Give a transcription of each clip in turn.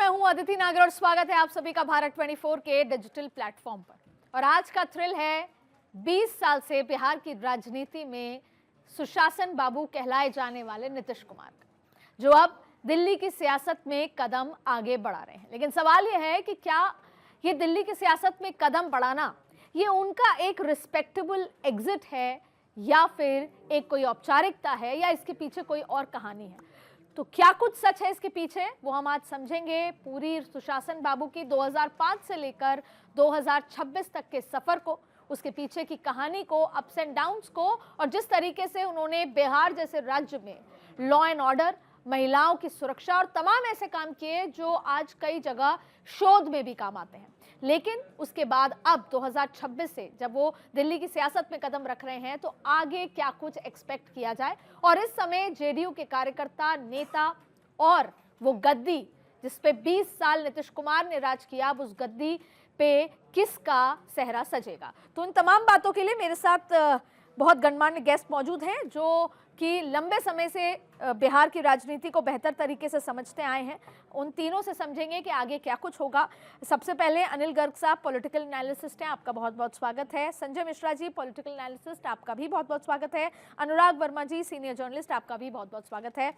मैं हूं अदिति नागर और स्वागत है आप सभी का भारत 24 के डिजिटल प्लेटफॉर्म पर। और आज का थ्रिल है 20 साल से बिहार की राजनीति में सुशासन बाबू कहलाए जाने वाले नीतीश कुमार का, जो अब दिल्ली की सियासत में कदम आगे बढ़ा रहे हैं। लेकिन सवाल यह है कि क्या ये दिल्ली की सियासत में कदम बढ़ाना ये उनका एक रिस्पेक्टेबल एग्जिट है या फिर एक कोई औपचारिकता है या इसके पीछे कोई और कहानी है। तो क्या कुछ सच है इसके पीछे, वो हम आज समझेंगे। पूरी सुशासन बाबू की 2005 से लेकर 2026 तक के सफर को, उसके पीछे की कहानी को, अप्स एंड डाउन्स को, और जिस तरीके से उन्होंने बिहार जैसे राज्य में लॉ एंड ऑर्डर, महिलाओं की सुरक्षा और तमाम ऐसे काम किए जो आज कई जगह शोध में भी काम आते हैं। लेकिन उसके बाद अब 2026 से जब वो दिल्ली की सियासत में कदम रख रहे हैं तो आगे क्या कुछ एक्सपेक्ट किया जाए। और इस समय जेडीयू के कार्यकर्ता, नेता और वो गद्दी जिस पे 20 साल नीतीश कुमार ने राज किया, अब उस गद्दी पे किसका सेहरा सजेगा। तो इन तमाम बातों के लिए मेरे साथ बहुत गणमान्य गेस्ट मौजूद हैं जो कि लंबे समय से बिहार की राजनीति को बेहतर तरीके से समझते आए हैं। उन तीनों से समझेंगे कि आगे क्या कुछ होगा। सबसे पहले अनिल गर्ग साहब, पॉलिटिकल एनालिसिस्ट हैं, आपका बहुत बहुत स्वागत है। संजय मिश्रा जी, पॉलिटिकल एनालिसिस्ट, आपका भी बहुत बहुत स्वागत है। अनुराग वर्मा जी, सीनियर जर्नलिस्ट, आपका भी बहुत बहुत स्वागत है।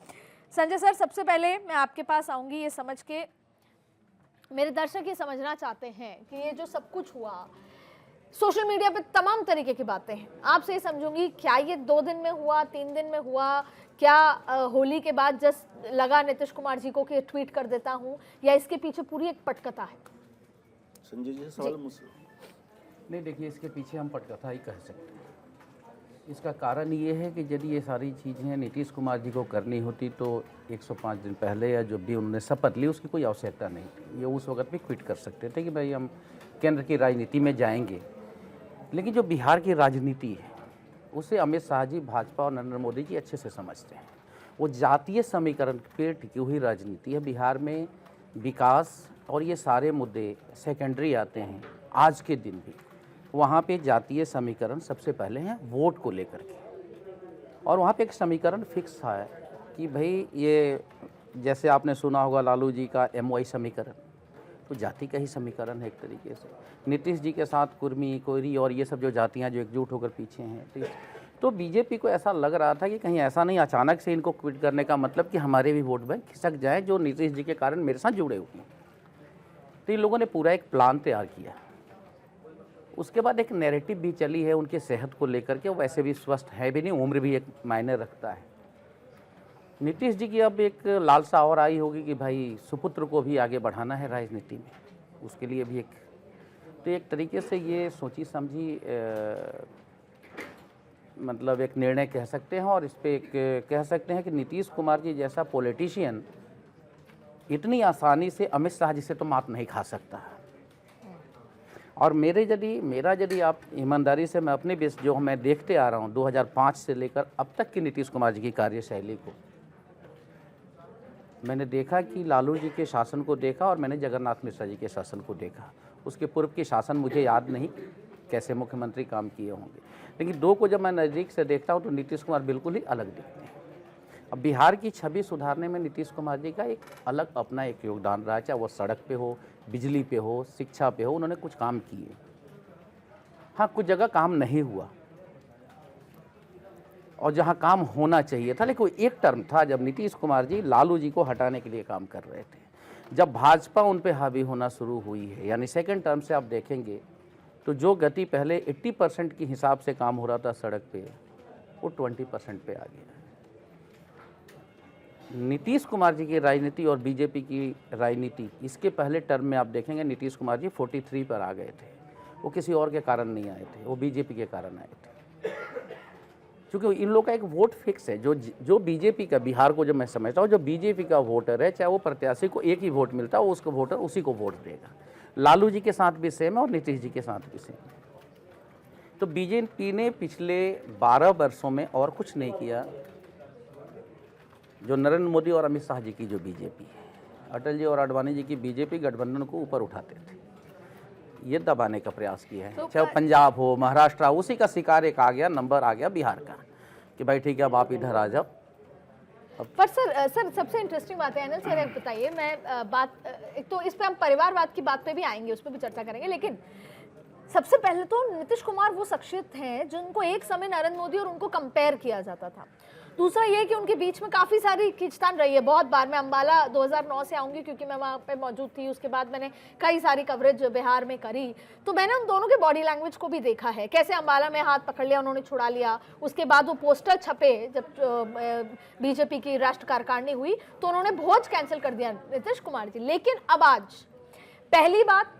संजय सर, सबसे पहले मैं आपके पास आऊँगी ये समझ के, मेरे दर्शक ये समझना चाहते हैं कि ये जो सब कुछ हुआ, सोशल मीडिया पे तमाम तरीके की बातें हैं, आपसे ये समझूंगी क्या ये 2 दिन में हुआ, 3 दिन में हुआ, क्या होली के बाद जस्ट लगा नीतीश कुमार जी को कि ट्वीट कर देता हूं, या इसके पीछे पूरी एक पटकथा है? संजय जी सवाल मुझसे नहीं, देखिए इसके पीछे हम पटकथा ही कह सकते हैं। इसका कारण ये है कि यदि ये सारी चीज़ें नीतीश कुमार जी को करनी होती तो 105 दिन पहले या जब भी उन्होंने शपथ ली उसकी कोई आवश्यकता नहीं थी। ये उस वक्त भी क्विट कर सकते थे कि भाई हम केंद्र की राजनीति में जाएंगे। लेकिन जो बिहार की राजनीति है उसे अमित शाह जी, भाजपा और नरेंद्र मोदी जी अच्छे से समझते हैं। वो जातीय समीकरण पे टिकी हुई राजनीति है। बिहार में विकास और ये सारे मुद्दे सेकेंडरी आते हैं। आज के दिन भी वहाँ पे जातीय समीकरण सबसे पहले हैं वोट को लेकर के, और वहाँ पे एक समीकरण फिक्स है कि भाई ये जैसे आपने सुना होगा लालू जी का MY समीकरण, तो जाति का ही समीकरण है एक तरीके से। नीतीश जी के साथ कुर्मी, कोयरी और ये सब जो जातियाँ जो एकजुट होकर पीछे हैं, तो बीजेपी को ऐसा लग रहा था कि कहीं ऐसा नहीं अचानक से इनको क्विट करने का मतलब कि हमारे भी वोट बैंक खिसक जाए जो नीतीश जी के कारण मेरे साथ जुड़े हुए हैं। तो इन लोगों ने पूरा एक प्लान तैयार किया। उसके बाद एक नैरेटिव भी चली है उनके सेहत को लेकर के, वैसे भी स्वस्थ है भी नहीं, उम्र भी एक मायने रखता है। नीतीश जी की अब एक लालसा और आई होगी कि भाई सुपुत्र को भी आगे बढ़ाना है राजनीति में, उसके लिए भी एक तरीके से ये सोची समझी मतलब एक निर्णय कह सकते हैं। और इस पर एक कह सकते हैं कि नीतीश कुमार जी जैसा पॉलिटिशियन इतनी आसानी से अमित शाह जी से तो मात नहीं खा सकता। और मेरा यदि आप ईमानदारी से मैं अपने बेस जो मैं देखते आ रहा हूँ 2005 से लेकर अब तक की नीतीश कुमार जी की कार्यशैली को, मैंने देखा कि लालू जी के शासन को देखा और मैंने जगन्नाथ मिश्रा जी के शासन को देखा। उसके पूर्व के शासन मुझे याद नहीं कैसे मुख्यमंत्री काम किए होंगे, लेकिन दो को जब मैं नज़दीक से देखता हूँ तो नीतीश कुमार बिल्कुल ही अलग दिखते हैं। अब बिहार की छवि सुधारने में नीतीश कुमार जी का एक अलग अपना एक योगदान रहा, चाहे वो सड़क पे हो, बिजली पे हो, शिक्षा पे हो, उन्होंने कुछ काम किए। हाँ, कुछ जगह काम नहीं हुआ और जहाँ काम होना चाहिए था, लेकिन एक टर्म था जब नीतीश कुमार जी लालू जी को हटाने के लिए काम कर रहे थे। जब भाजपा उन पे हावी होना शुरू हुई है, यानी सेकंड टर्म से आप देखेंगे तो जो गति पहले 80% के हिसाब से काम हो रहा था सड़क पे, वो 20% पे आ गया। नीतीश कुमार जी की राजनीति और बीजेपी की राजनीति, इसके पहले टर्म में आप देखेंगे नीतीश कुमार जी 43 पर आ गए थे। वो किसी और के कारण नहीं आए थे, वो बीजेपी के कारण आए थे। क्योंकि इन लोग का एक वोट फिक्स है, जो बीजेपी का, बिहार को जो मैं समझता हूँ, जो बीजेपी का वोटर है, चाहे वो प्रत्याशी को एक ही वोट मिलता है, वो उसको वोटर उसी को वोट देगा। लालू जी के साथ भी सेम है और नीतीश जी के साथ भी सेम है। तो बीजेपी ने पिछले 12 वर्षों में और कुछ नहीं किया जो नरेंद्र मोदी और अमित शाह जी की जो बीजेपी है, अटल जी और आडवाणी जी की बीजेपी गठबंधन को ऊपर उठाते थे, ये दबाने का प्रयास किया है। चाहे पंजाब हो, महाराष्ट्र हो, उसी का शिकार एक आ गया, नंबर आ गया बिहार का कि भाई ठीक है अब आप इधर आ जाओ। पर सर सबसे इंटरेस्टिंग बात है अनिल सर, एक बताइए, मैं एक तो इस पे हम परिवारवाद की बात पे भी आएंगे, उस पर भी चर्चा करेंगे, लेकिन सबसे पहले तो नीतीश कुमार वो शख्सियत हैं जिनको एक समय नरेंद्र मोदी और उनको कंपेयर किया जाता था। दूसरा ये कि उनके बीच में काफ़ी सारी खींचतान रही है बहुत बार। मैं अंबाला 2009 से आऊँगी क्योंकि मैं वहाँ पे मौजूद थी, उसके बाद मैंने कई सारी कवरेज बिहार में करी, तो मैंने उन दोनों के बॉडी लैंग्वेज को भी देखा है, कैसे अंबाला में हाथ पकड़ लिया उन्होंने, छुड़ा लिया, उसके बाद वो पोस्टर छपे जब बीजेपी की राष्ट्र कार्यकारिणी हुई तो उन्होंने भोज कैंसिल कर दिया नीतीश कुमार जी। लेकिन अब आज पहली बात,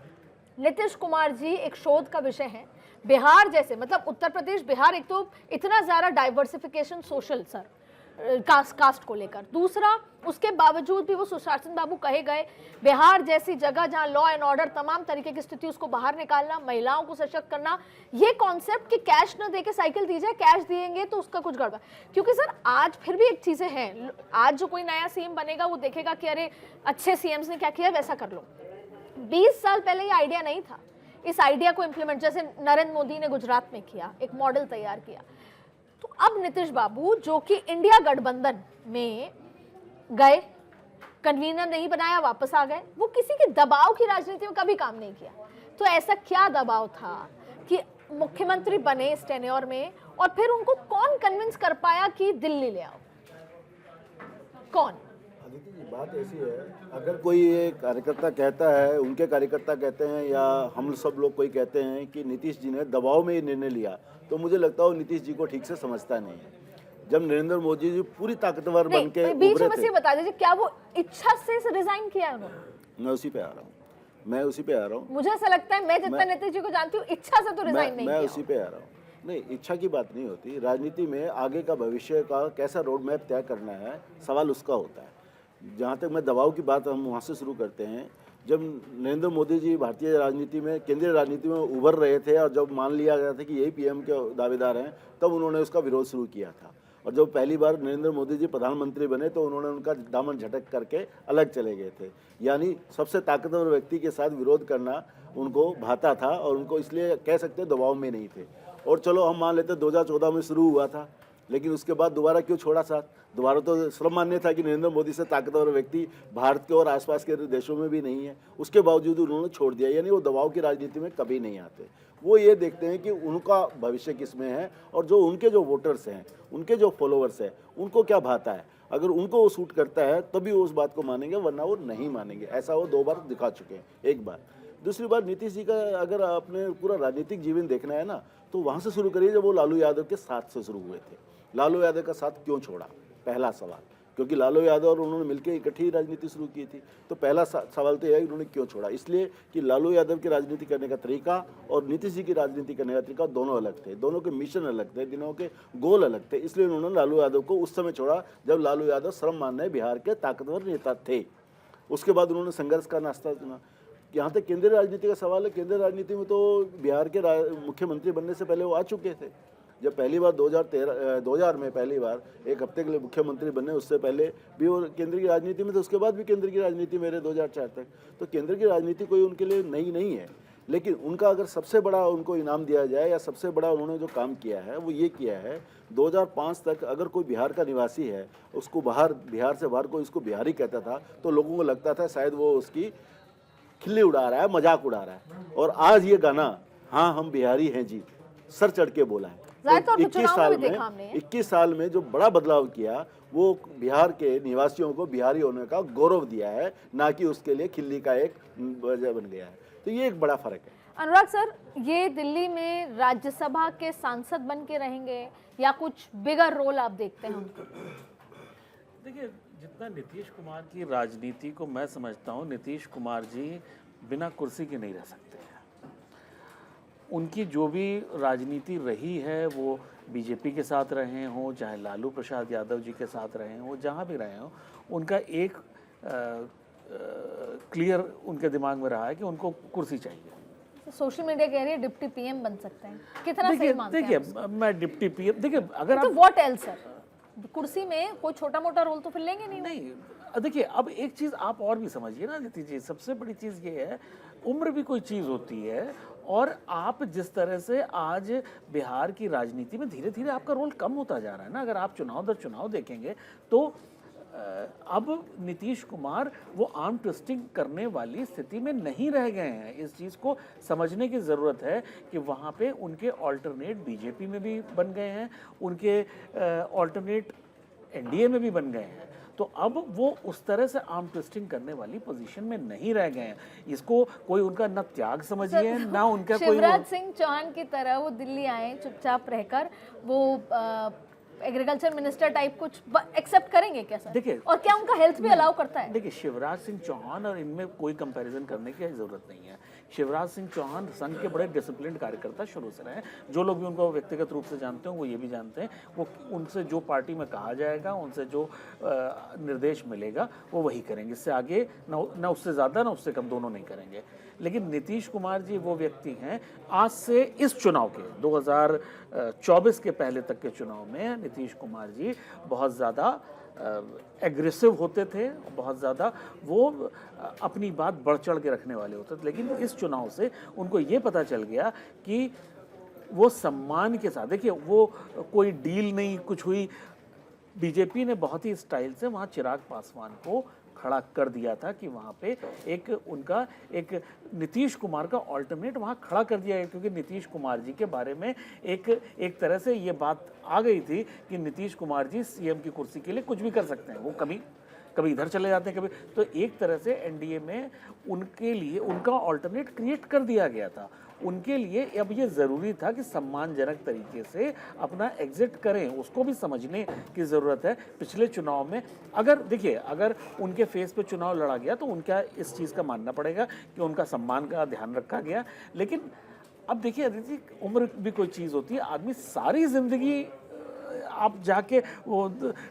नीतीश कुमार जी एक शोध का विषय है। बिहार जैसे, मतलब उत्तर प्रदेश, बिहार, एक तो इतना ज़्यादा डाइवर्सिफिकेशन सोशल सर कास्ट को लेकर, दूसरा उसके बावजूद भी वो सुशासन बाबू कहे गए, बिहार जैसी जगह जहां लॉ एंड ऑर्डर तमाम तरीके की स्थिति, उसको बाहर निकालना, महिलाओं को सशक्त करना, ये कॉन्सेप्ट कि कैश न देके साइकिल दी जाए, कैश दिएंगे तो उसका कुछ गड़बड़। क्योंकि सर आज फिर भी एक चीज़ें हैं, आज जो कोई नया सीएम बनेगा वो देखेगा कि अरे अच्छे सीएम्स ने क्या किया, वैसा कर लो। 20 साल पहले ये आइडिया नहीं था। इस आइडिया को इम्प्लीमेंट जैसे नरेंद्र मोदी ने गुजरात में किया, एक मॉडल तैयार किया, तो अब नीतीश बाबू जो कि इंडिया गठबंधन में गए, कन्वीनर नहीं बनाया, वापस आ गए, वो किसी के दबाव की राजनीति में कभी काम नहीं किया। तो ऐसा क्या दबाव था कि मुख्यमंत्री बने इस टेन्योर में, और फिर उनको कौन कन्विंस कर पाया कि दिल्ली ले आओ? कौन? आदित्य जी, बात ऐसी है, अगर कोई ये कार्यकर्ता कहता है, उनके कार्यकर्ता कहते हैं या हम सब लोग कोई कहते हैं कि नीतीश जी ने दबाव में ये निर्णय लिया, तो मुझे लगता है वो नीतीश जी को ठीक से समझता नहीं है। जब नरेंद्र मोदी जी पूरी ताकतवर बन के बीच में उभरे ये बता दीजिए, क्या वो इच्छा से रिजाइन किया उन्होंने? मैं उसी पे आ रहा हूँ, मुझे ऐसा लगता है, मैं जितना नीतीश जी को जानती हूँ, इच्छा से तो रिजाइन नहीं किया। मैं उसी पे आ रहा हूँ। नहीं, इच्छा की बात नहीं होती राजनीति में। आगे का भविष्य का कैसा रोड मैप तय करना है, सवाल उसका होता है। जहाँ तक मैं दबाव की बात, हम वहाँ से शुरू करते हैं। जब नरेंद्र मोदी जी भारतीय राजनीति में, केंद्रीय राजनीति में उभर रहे थे और जब मान लिया गया था कि यही पीएम के दावेदार हैं, तब उन्होंने उसका विरोध शुरू किया था। और जब पहली बार नरेंद्र मोदी जी प्रधानमंत्री बने तो उन्होंने उनका दामन झटक करके अलग चले गए थे। यानी सबसे ताकतवर व्यक्ति के साथ विरोध करना उनको भाता था और उनको इसलिए कह सकते दबाव में नहीं थे। और चलो हम मान लेते 2014 में शुरू हुआ था, लेकिन उसके बाद दोबारा क्यों छोड़ा साथ? दोबारा तो सर्वमान्य था कि नरेंद्र मोदी से ताकतवर व्यक्ति भारत के और आसपास के देशों में भी नहीं है, उसके बावजूद उन्होंने छोड़ दिया। यानी वो दबाव की राजनीति में कभी नहीं आते। वो ये देखते हैं कि उनका भविष्य किस में है और जो उनके जो वोटर्स हैं, उनके जो फॉलोअर्स हैं, उनको क्या भाता है। अगर उनको वो सूट करता है तभी वो उस बात को मानेंगे, वरना वो नहीं मानेंगे। ऐसा वो 2 बार दिखा चुके हैं। एक बार। दूसरी बात, नीतीश जी का अगर आपने पूरा राजनीतिक जीवन देखना है ना, तो वहाँ से शुरू करिए जब वो लालू यादव के साथ से शुरू हुए थे। लालू यादव का साथ क्यों छोड़ा? पहला सवाल, क्योंकि लालू यादव और उन्होंने मिलकर इकट्ठी राजनीति शुरू की थी। तो पहला सवाल तो यह है उन्होंने क्यों छोड़ा। इसलिए कि लालू यादव की राजनीति करने का तरीका और नीतीश जी की राजनीति करने का तरीका दोनों अलग थे, दोनों के मिशन अलग थे, दोनों के गोल अलग थे। इसलिए उन्होंने लालू यादव को उस समय छोड़ा जब लालू यादव सर्वमान्य बिहार के ताकतवर नेता थे। उसके बाद उन्होंने संघर्ष का रास्ता चुना। यहाँ तक केंद्रीय राजनीति का सवाल है, केंद्रीय राजनीति में तो बिहार के मुख्यमंत्री बनने से पहले वो आ चुके थे। जब पहली बार 2000 में पहली बार एक हफ्ते के लिए मुख्यमंत्री बने, उससे पहले भी वो केंद्र की राजनीति में थे, उसके बाद भी केंद्र की राजनीति में रहे 2004 तक। तो केंद्र की राजनीति कोई उनके लिए नई नहीं है। लेकिन उनका अगर सबसे बड़ा उनको इनाम दिया जाए या सबसे बड़ा उन्होंने जो काम किया है वो ये किया है, 2005 तक अगर कोई बिहार का निवासी है, उसको बाहर, बिहार से बाहर कोई उसको बिहारी कहता था तो लोगों को लगता था शायद वो उसकी खिल्ली उड़ा रहा है, मजाक उड़ा रहा है। और आज ये गाना हाँ हम बिहारी हैं जी सर चढ़ के बोला है। तो 21 साल में जो बड़ा बदलाव किया वो बिहार के निवासियों को बिहारी होने का गौरव दिया है, ना कि उसके लिए खिल्ली का एक वजह बन गया है। तो ये एक बड़ा फर्क है। अनुराग सर, ये दिल्ली में राज्यसभा के सांसद बन के रहेंगे या कुछ बिगर रोल आप देखते हैं उनको? देखिए, जितना नीतीश कुमार की राजनीति को मैं समझता हूँ, नीतीश कुमार जी बिना कुर्सी के नहीं रह सकते। उनकी जो भी राजनीति रही है वो बीजेपी के साथ रहे हों, चाहे लालू प्रसाद यादव जी के साथ रहे हों, जहाँ भी रहे हों, उनका एक क्लियर उनके दिमाग में रहा है कि उनको कुर्सी चाहिए। सोशल मीडिया कह रही है डिप्टी पीएम बन सकते हैं, कितना सही मानते हैं? देखिए, मैं डिप्टी पीएम, देखिए अगर तो व्हाट एल्स सर, कुर्सी में कोई छोटा मोटा रोल तो फिर लेंगे नहीं। देखिए, अब एक चीज़ आप और भी समझिए ना नीति जी, सबसे बड़ी चीज़ ये है, उम्र भी कोई चीज़ होती है। और आप जिस तरह से आज बिहार की राजनीति में धीरे धीरे आपका रोल कम होता जा रहा है ना, अगर आप चुनाव दर चुनाव देखेंगे तो अब नीतीश कुमार वो आर्म ट्विस्टिंग करने वाली स्थिति में नहीं रह गए हैं। इस चीज़ को समझने की ज़रूरत है कि वहाँ पे उनके ऑल्टरनेट बीजेपी में भी बन गए हैं, उनके ऑल्टरनेट एनडीए में भी बन गए हैं। तो अब वो उस तरह से आर्म ट्विस्टिंग करने वाली पोजीशन में नहीं रह गए हैं। इसको कोई उनका न त्याग समझिए ना उनका कोई शिवराज सिंह चौहान की तरह वो दिल्ली आए चुपचाप रहकर वो एग्रीकल्चर मिनिस्टर टाइप कुछ एक्सेप्ट करेंगे क्या सर? देखिए, और क्या उनका हेल्थ भी अलाउ करता है? देखिए, शिवराज सिंह चौहान और इनमें कोई कंपैरिजन करने की ज़रूरत नहीं है। शिवराज सिंह चौहान संघ के बड़े डिसिप्लिन्ड कार्यकर्ता शुरू से रहे। जो लोग भी उनको व्यक्तिगत रूप से जानते हैं वो ये भी जानते हैं, वो उनसे जो पार्टी में कहा जाएगा, उनसे जो निर्देश मिलेगा वो वही करेंगे। इससे आगे ना उससे ज़्यादा ना उससे कम, दोनों नहीं करेंगे। लेकिन नीतीश कुमार जी वो व्यक्ति हैं, आज से इस चुनाव के 2024 के पहले तक के चुनाव में नीतीश कुमार जी बहुत ज़्यादा एग्रेसिव होते थे, बहुत ज़्यादा वो अपनी बात बढ़ चढ़ के रखने वाले होते थे। लेकिन इस चुनाव से उनको ये पता चल गया कि वो सम्मान के साथ, देखिए वो कोई डील नहीं कुछ हुई, बीजेपी ने बहुत ही स्टाइल से वहाँ चिराग पासवान को खड़ा कर दिया था कि वहाँ पे एक नीतीश कुमार का ऑल्टरनेट वहाँ खड़ा कर दिया गया, क्योंकि नीतीश कुमार जी के बारे में एक तरह से ये बात आ गई थी कि नीतीश कुमार जी सीएम की कुर्सी के लिए कुछ भी कर सकते हैं, वो कभी इधर चले जाते हैं, कभी तो एक तरह से एनडीए में उनके लिए उनका ऑल्टरनेट क्रिएट कर दिया गया था। उनके लिए अब ये ज़रूरी था कि सम्मानजनक तरीके से अपना एग्जिट करें, उसको भी समझने की ज़रूरत है। पिछले चुनाव में अगर उनके फेस पे चुनाव लड़ा गया तो उनका इस चीज़ का मानना पड़ेगा कि उनका सम्मान का ध्यान रखा गया। लेकिन अब देखिए अदिति, उम्र भी कोई चीज़ होती है, आदमी सारी ज़िंदगी आप जाके वो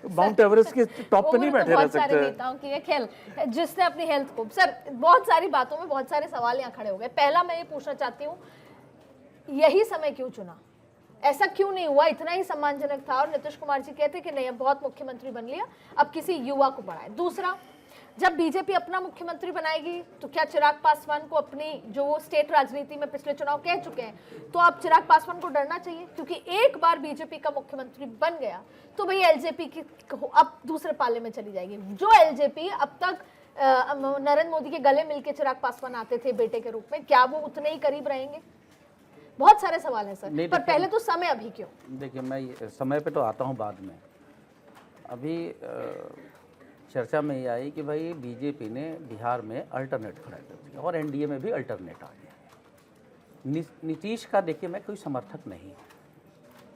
माउंट एवरेस्ट के टॉप पे नहीं बैठे रह सकते। बहुत सारे नेताओं की ये खेल, जिसने अपनी हेल्थ को, सर बहुत सारी बातों में बहुत सारे सवाल यहाँ खड़े हो गए। पहला मैं ये पूछना चाहती हूँ, यही समय क्यों चुना? ऐसा क्यों नहीं हुआ? इतना ही सम्मानजनक था और नीतीश कुमार जी कहते कि नहीं अब बहुत मुख्यमंत्री बन लिया, अब किसी युवा को बढ़ाए। दूसरा, जब बीजेपी अपना मुख्यमंत्री बनाएगी तो क्या चिराग पासवान को अपनी जो वो स्टेट राजनीति में पिछले चुनाव कह चुके हैं, तो अब चिराग पासवान को डरना चाहिए? क्योंकि एक बार बीजेपी का मुख्यमंत्री बन गया तो भाई एलजेपी की अब दूसरे पाले में चली जाएगी। जो एलजेपी अब तक नरेंद्र मोदी के गले मिलके चिराग पासवान आते थे बेटे के रूप में, क्या वो उतने ही करीब रहेंगे? बहुत सारे सवाल हैं सर, पर पहले तो समय अभी क्यों? देखिए, मैं समय पे तो आता हूँ बाद में। अभी चर्चा में ये आई कि भाई बीजेपी ने बिहार में अल्टरनेट खड़ा कर दिया और एनडीए में भी अल्टरनेट आ गया। नीतीश का देखिए मैं कोई समर्थक नहीं हूँ,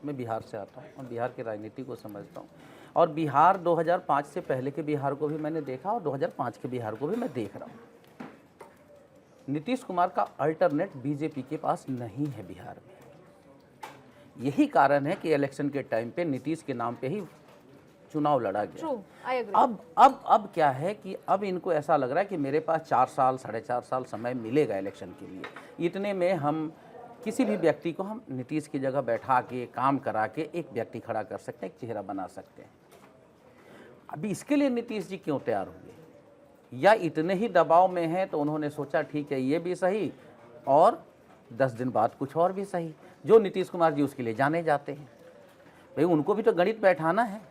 मैं बिहार से आता हूँ और बिहार की राजनीति को समझता हूँ, और बिहार 2005 से पहले के बिहार को भी मैंने देखा और 2005 के बिहार को भी मैं देख रहा हूँ। नीतीश कुमार का अल्टरनेट बीजेपी के पास नहीं है बिहार में। यही कारण है कि इलेक्शन के टाइम पे नीतीश के नाम पे ही चुनाव लड़ा गया। अब क्या है कि अब इनको ऐसा लग रहा है कि मेरे पास 4 साल 4.5 साल समय मिलेगा इलेक्शन के लिए, इतने में हम किसी भी व्यक्ति को हम नीतीश की जगह बैठा के काम करा के एक व्यक्ति खड़ा कर सकते हैं, एक चेहरा बना सकते हैं। अभी इसके लिए नीतीश जी क्यों तैयार हुए? या इतने ही दबाव में हैं तो उन्होंने सोचा ठीक है ये भी सही और 10 दिन बाद कुछ और भी सही। जो नीतीश कुमार जी उसके लिए जाने जाते हैं, भाई उनको भी तो गणित बैठाना है।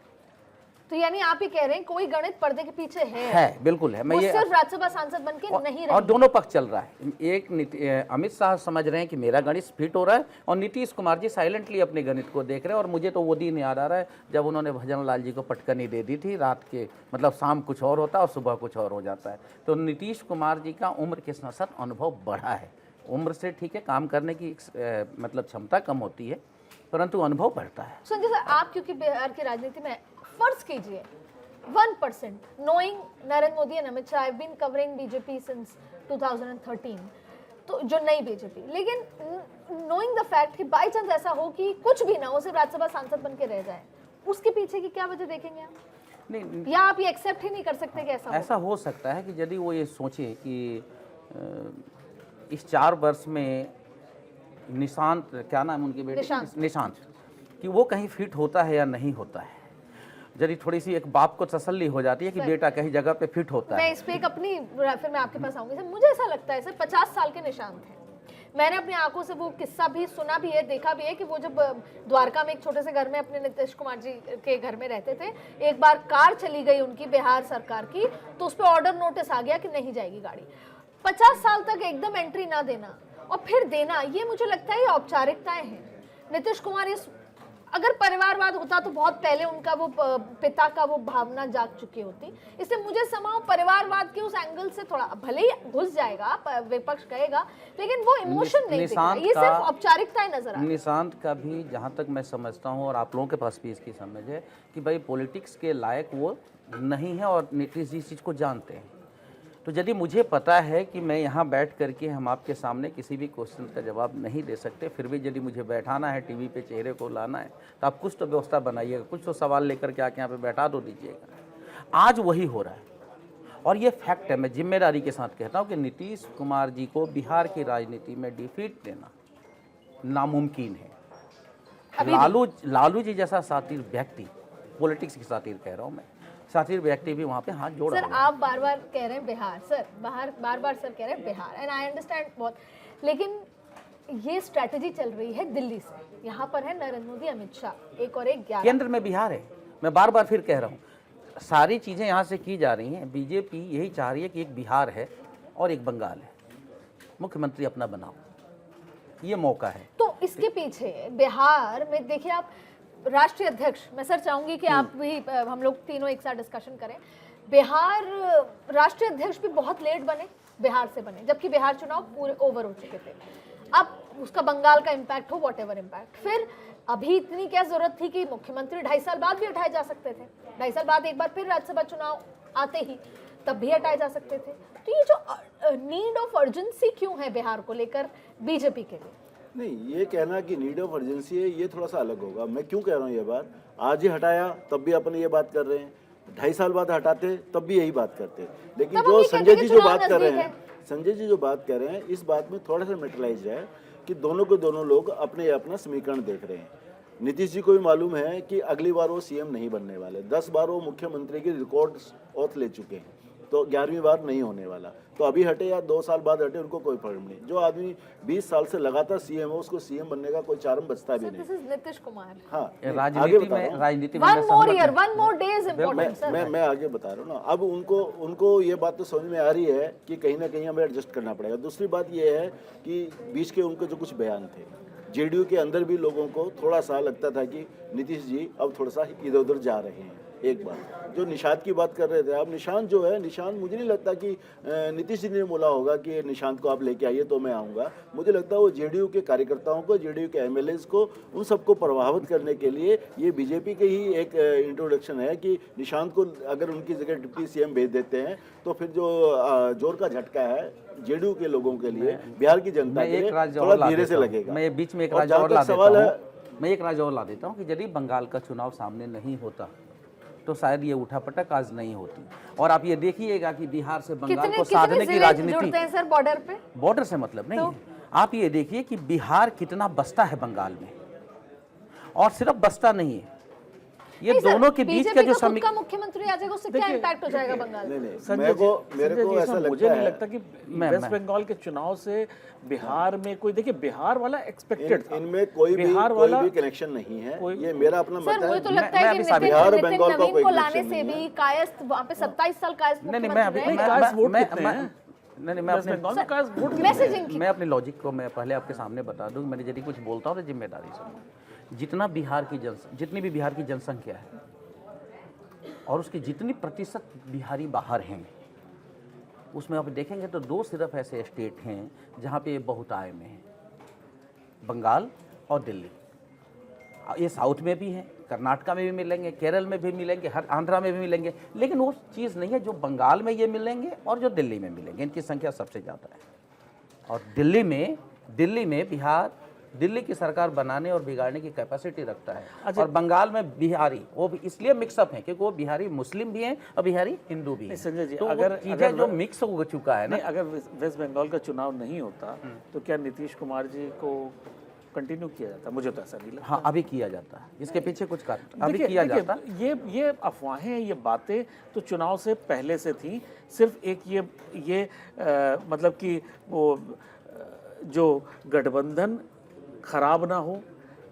तो यानी आप ही कह रहे हैं कोई गणित पर्दे के पीछे है? बिल्कुल है। मैं वो ये सिर्फ राज्यसभा सांसद बनके नहीं रहे। और दोनों पक्ष चल रहा है। एक अमित शाह समझ रहे हैं कि मेरा गणित फिट हो रहा है और नीतीश कुमार जी साइलेंटली अपने गणित को देख रहे हैं। और मुझे तो वो दिन याद आ रहा है जब उन्होंने भजन लाल जी को पटकनी दे दी थी, रात के मतलब शाम कुछ और होता है और सुबह कुछ और हो जाता है। तो नीतीश कुमार जी का उम्र के साथ साथ अनुभव बढ़ा है। उम्र से ठीक है काम करने की मतलब क्षमता कम होती है, परंतु अनुभव बढ़ता है। संजय सर, आप क्योंकि बिहार की राजनीति में फर्ज कीजिए 1%, knowing Narendra Modi and Amit Shah, I've been covering BJP since 2013, तो जो नई बीजेपी, लेकिन knowing the fact कि बाई चांस ऐसा हो कि कुछ भी ना हो, सिर्फ राज्यसभा सांसद बन के रह जाए, उसके पीछे की क्या वजह देखेंगे आप? नहीं, या आप ये एक्सेप्ट ही नहीं कर सकते कि ऐसा हो सकता है कि यदि वो ये सोचे कि इस 4 वर्ष में निशांत, क्या नाम उनके बेटे, निशांत, कि वो कहीं फिट होता है या नहीं होता है। यदि थोड़ी सी एक बाप को तसल्ली हो जाती है कि बेटा कहीं जगह पे फिट होता है। मैं इस पे एक अपनी, फिर मैं आपके पास आऊंगी सर। मुझे ऐसा लगता है सर 50 साल के निशांत हैं, मैंने अपनी आंखों से वो किस्सा भी सुना भी है, देखा भी है कि वो जब द्वारका में एक छोटे से घर में अपने नीतीश कुमार जी के घर में रहते थे, एक बार कार चली गई उनकी बिहार सरकार की, तो उस पर ऑर्डर नोटिस आ गया कि नहीं जाएगी गाड़ी। 50 साल तक एकदम एंट्री ना देना और फिर देना, ये मुझे लगता है ये औपचारिकताएं हैं। नीतीश कुमार इस अगर परिवारवाद होता तो बहुत पहले उनका वो पिता का वो भावना जाग चुकी होती। इसलिए मुझे समाओ परिवारवाद के उस एंगल से थोड़ा, भले ही घुस जाएगा विपक्ष कहेगा, लेकिन वो इमोशन नहीं दिख रहा, ये सिर्फ औपचारिकताएं नजर आ रही। निशांत का भी जहाँ तक मैं समझता हूँ और आप लोगों के पास भी इसकी समझ है कि भाई पॉलिटिक्स के लायक वो नहीं है और नीतीश जी इस चीज़ को जानते हैं। तो यदि मुझे पता है कि मैं यहाँ बैठ करके हम आपके सामने किसी भी क्वेश्चन का जवाब नहीं दे सकते, फिर भी यदि मुझे बैठाना है, टीवी पे चेहरे को लाना है, तो आप कुछ तो व्यवस्था बनाइएगा, कुछ तो सवाल लेकर के आके यहाँ पे बैठा दो दीजिएगा। आज वही हो रहा है और ये फैक्ट है, मैं जिम्मेदारी के साथ कहता हूँ कि नीतीश कुमार जी को बिहार की राजनीति में डिफीट देना नामुमकिन है। लालू जी जैसा सातिर व्यक्ति, पॉलिटिक्स की सातिर कह रहा हूँ मैं, सातिर व्यक्ति भी वहाँ पे हाथ जोड़ रहा है। सर आप बार बार कह रहे हैं बिहार, सर बार बार सर कह रहे हैं बिहार, एंड आई अंडरस्टैंड बहुत, लेकिन ये स्ट्रैटेजी चल रही है दिल्ली से। यहाँ पर है नरेंद्र मोदी, अमित शाह, एक और एक 11। केंद्र में बिहार है, मैं बार बार फिर कह रहा हूँ, सारी चीज़ें यहाँ से की जा रही हैं। बीजेपी यही चाह रही है कि एक बिहार है और एक बंगाल है, मुख्यमंत्री अपना बनाओ, ये मौका है। तो इसके पीछे बिहार में देखिए आप राष्ट्रीय अध्यक्ष, मैं सर चाहूंगी कि आप भी हम लोग तीनों एक साथ डिस्कशन करें। बिहार राष्ट्रीय अध्यक्ष भी बहुत लेट बने, बिहार से बने, जबकि बिहार चुनाव पूरे ओवर हो चुके थे। अब उसका बंगाल का इम्पैक्ट हो, वॉट एवर इम्पैक्ट, फिर अभी इतनी क्या जरूरत थी कि मुख्यमंत्री 2.5 साल बाद भी हटाए जा सकते थे। 2.5 साल बाद एक बार फिर राज्यसभा चुनाव आते ही तब भी हटाए जा सकते थे। तो ये जो नीड ऑफ अर्जेंसी क्यों है बिहार को लेकर बीजेपी के लिए? नहीं, ये कहना कि नीड ऑफ अर्जेंसी है ये थोड़ा सा अलग होगा। मैं क्यों कह रहा हूँ ये बात, आज ही हटाया तब भी अपन ये बात कर रहे हैं, 2.5 साल बाद हटाते तब भी यही बात करते। लेकिन जो संजय जी जो बात कर रहे हैं, संजय जी जो बात कर रहे हैं, इस बात में थोड़ा सा मेटलाइज है कि दोनों के दोनों लोग अपने अपना समीकरण देख रहे हैं। नीतीश जी को भी मालूम है कि अगली बार वो सीएम नहीं बनने वाले, 10 बार वो मुख्यमंत्री की रिकॉर्ड ऑथ ले चुके हैं, तो 11वीं बार नहीं होने वाला। तो अभी हटे या 2 साल बाद हटे, उनको कोई फर्क नहीं। जो आदमी 20 साल से लगातार सीएम है, उसको सीएम बनने का कोई चार्म बचता भी नहीं। नीतीश कुमार, हाँ, राजनीति में मैं आगे बता रहा हूँ ना। अब उनको ये बात तो समझ में आ रही है कि कहीं ना कहीं हमें एडजस्ट करना पड़ेगा। दूसरी बात ये है कि बीच के उनके जो कुछ बयान थे, जेडीयू के अंदर भी लोगों को थोड़ा सा लगता था कि नीतीश जी अब थोड़ा सा इधर उधर जा रहे हैं। एक बात जो निशांत की बात कर रहे थे, अब निशांत जो है, निशांत मुझे नहीं लगता कि नीतीश जी ने बोला होगा कि निशांत को आप लेके आइए तो मैं आऊँगा। मुझे लगता है वो जेडीयू के कार्यकर्ताओं को, जेडीयू के एमएलएज को, उन सबको प्रभावित करने के लिए ये बीजेपी के ही एक इंट्रोडक्शन है कि निशांत को अगर उनकी जगह डिप्टी सीएम भेज देते हैं तो फिर जो जोर का झटका है जेडीयू के लोगों के लिए, बिहार की जनता के लिए थोड़ा धीरे से लगेगा। मैं बीच में एक राज और ला देता हूँ कि यदि बंगाल का चुनाव सामने नहीं होता तो शायद ये उठापटक आज नहीं होती। और आप ये देखिएगा कि बिहार से बंगाल को साधने की राजनीति, सर बॉर्डर पे, बॉर्डर से मतलब नहीं है। आप ये देखिए कि बिहार कितना बसता है बंगाल में, और सिर्फ बसता नहीं है, ये दोनों के बीच का जो समीकरण, मुख्यमंत्री आ जाएगा, उससे क्या इम्पैक्ट हो जाएगा बंगाल में? मेरे को ऐसा लगता है, मुझे नहीं लगता कि वेस्ट बंगाल के चुनाव से बिहार में कोई, देखिए बिहार वाला एक्सपेक्टेड था, इनमें कोई भी कनेक्शन नहीं है। ये मेरा अपना मत है। मुझे तो लगता है कि बिहार और बंगाल का कोई लाने से भी कायस्थ वहाँ पे 27 साल कायस्थ मैं अपनी लॉजिक को मैं पहले आपके सामने बता दूं। मैंने यदि कुछ बोलता हूँ तो जिम्मेदारी से, जितना जितनी भी बिहार की जनसंख्या है और उसकी जितनी प्रतिशत बिहारी बाहर हैं, उसमें आप देखेंगे तो 2 सिर्फ ऐसे स्टेट हैं जहाँ पे बहुतायत में है, बंगाल और दिल्ली। ये साउथ में भी है, कर्नाटका में भी मिलेंगे, केरल में भी मिलेंगे, हर आंध्रा में भी मिलेंगे, लेकिन वो चीज़ नहीं है जो बंगाल में ये मिलेंगे और जो दिल्ली में मिलेंगे। इनकी संख्या सबसे ज़्यादा है। और दिल्ली में बिहार दिल्ली की सरकार बनाने और बिगाड़ने की कैपेसिटी रखता है। और बंगाल में बिहारी वो भी इसलिए मिक्सअप है क्योंकि वो बिहारी मुस्लिम भी हैं और बिहारी हिंदू भी हैं। संजय जी, तो अगर चीज़ें जो मिक्स हो चुका है ना, अगर वेस्ट बंगाल का चुनाव नहीं होता तो क्या नीतीश कुमार जी को कंटिन्यू किया जाता? मुझे तो ऐसा नहीं लगता। हाँ, अभी किया जाता है, इसके पीछे कुछ कारण अभी किया जाता। ये अफवाहें, ये बातें तो चुनाव से पहले से थी। सिर्फ एक ये मतलब कि वो जो गठबंधन खराब ना हो,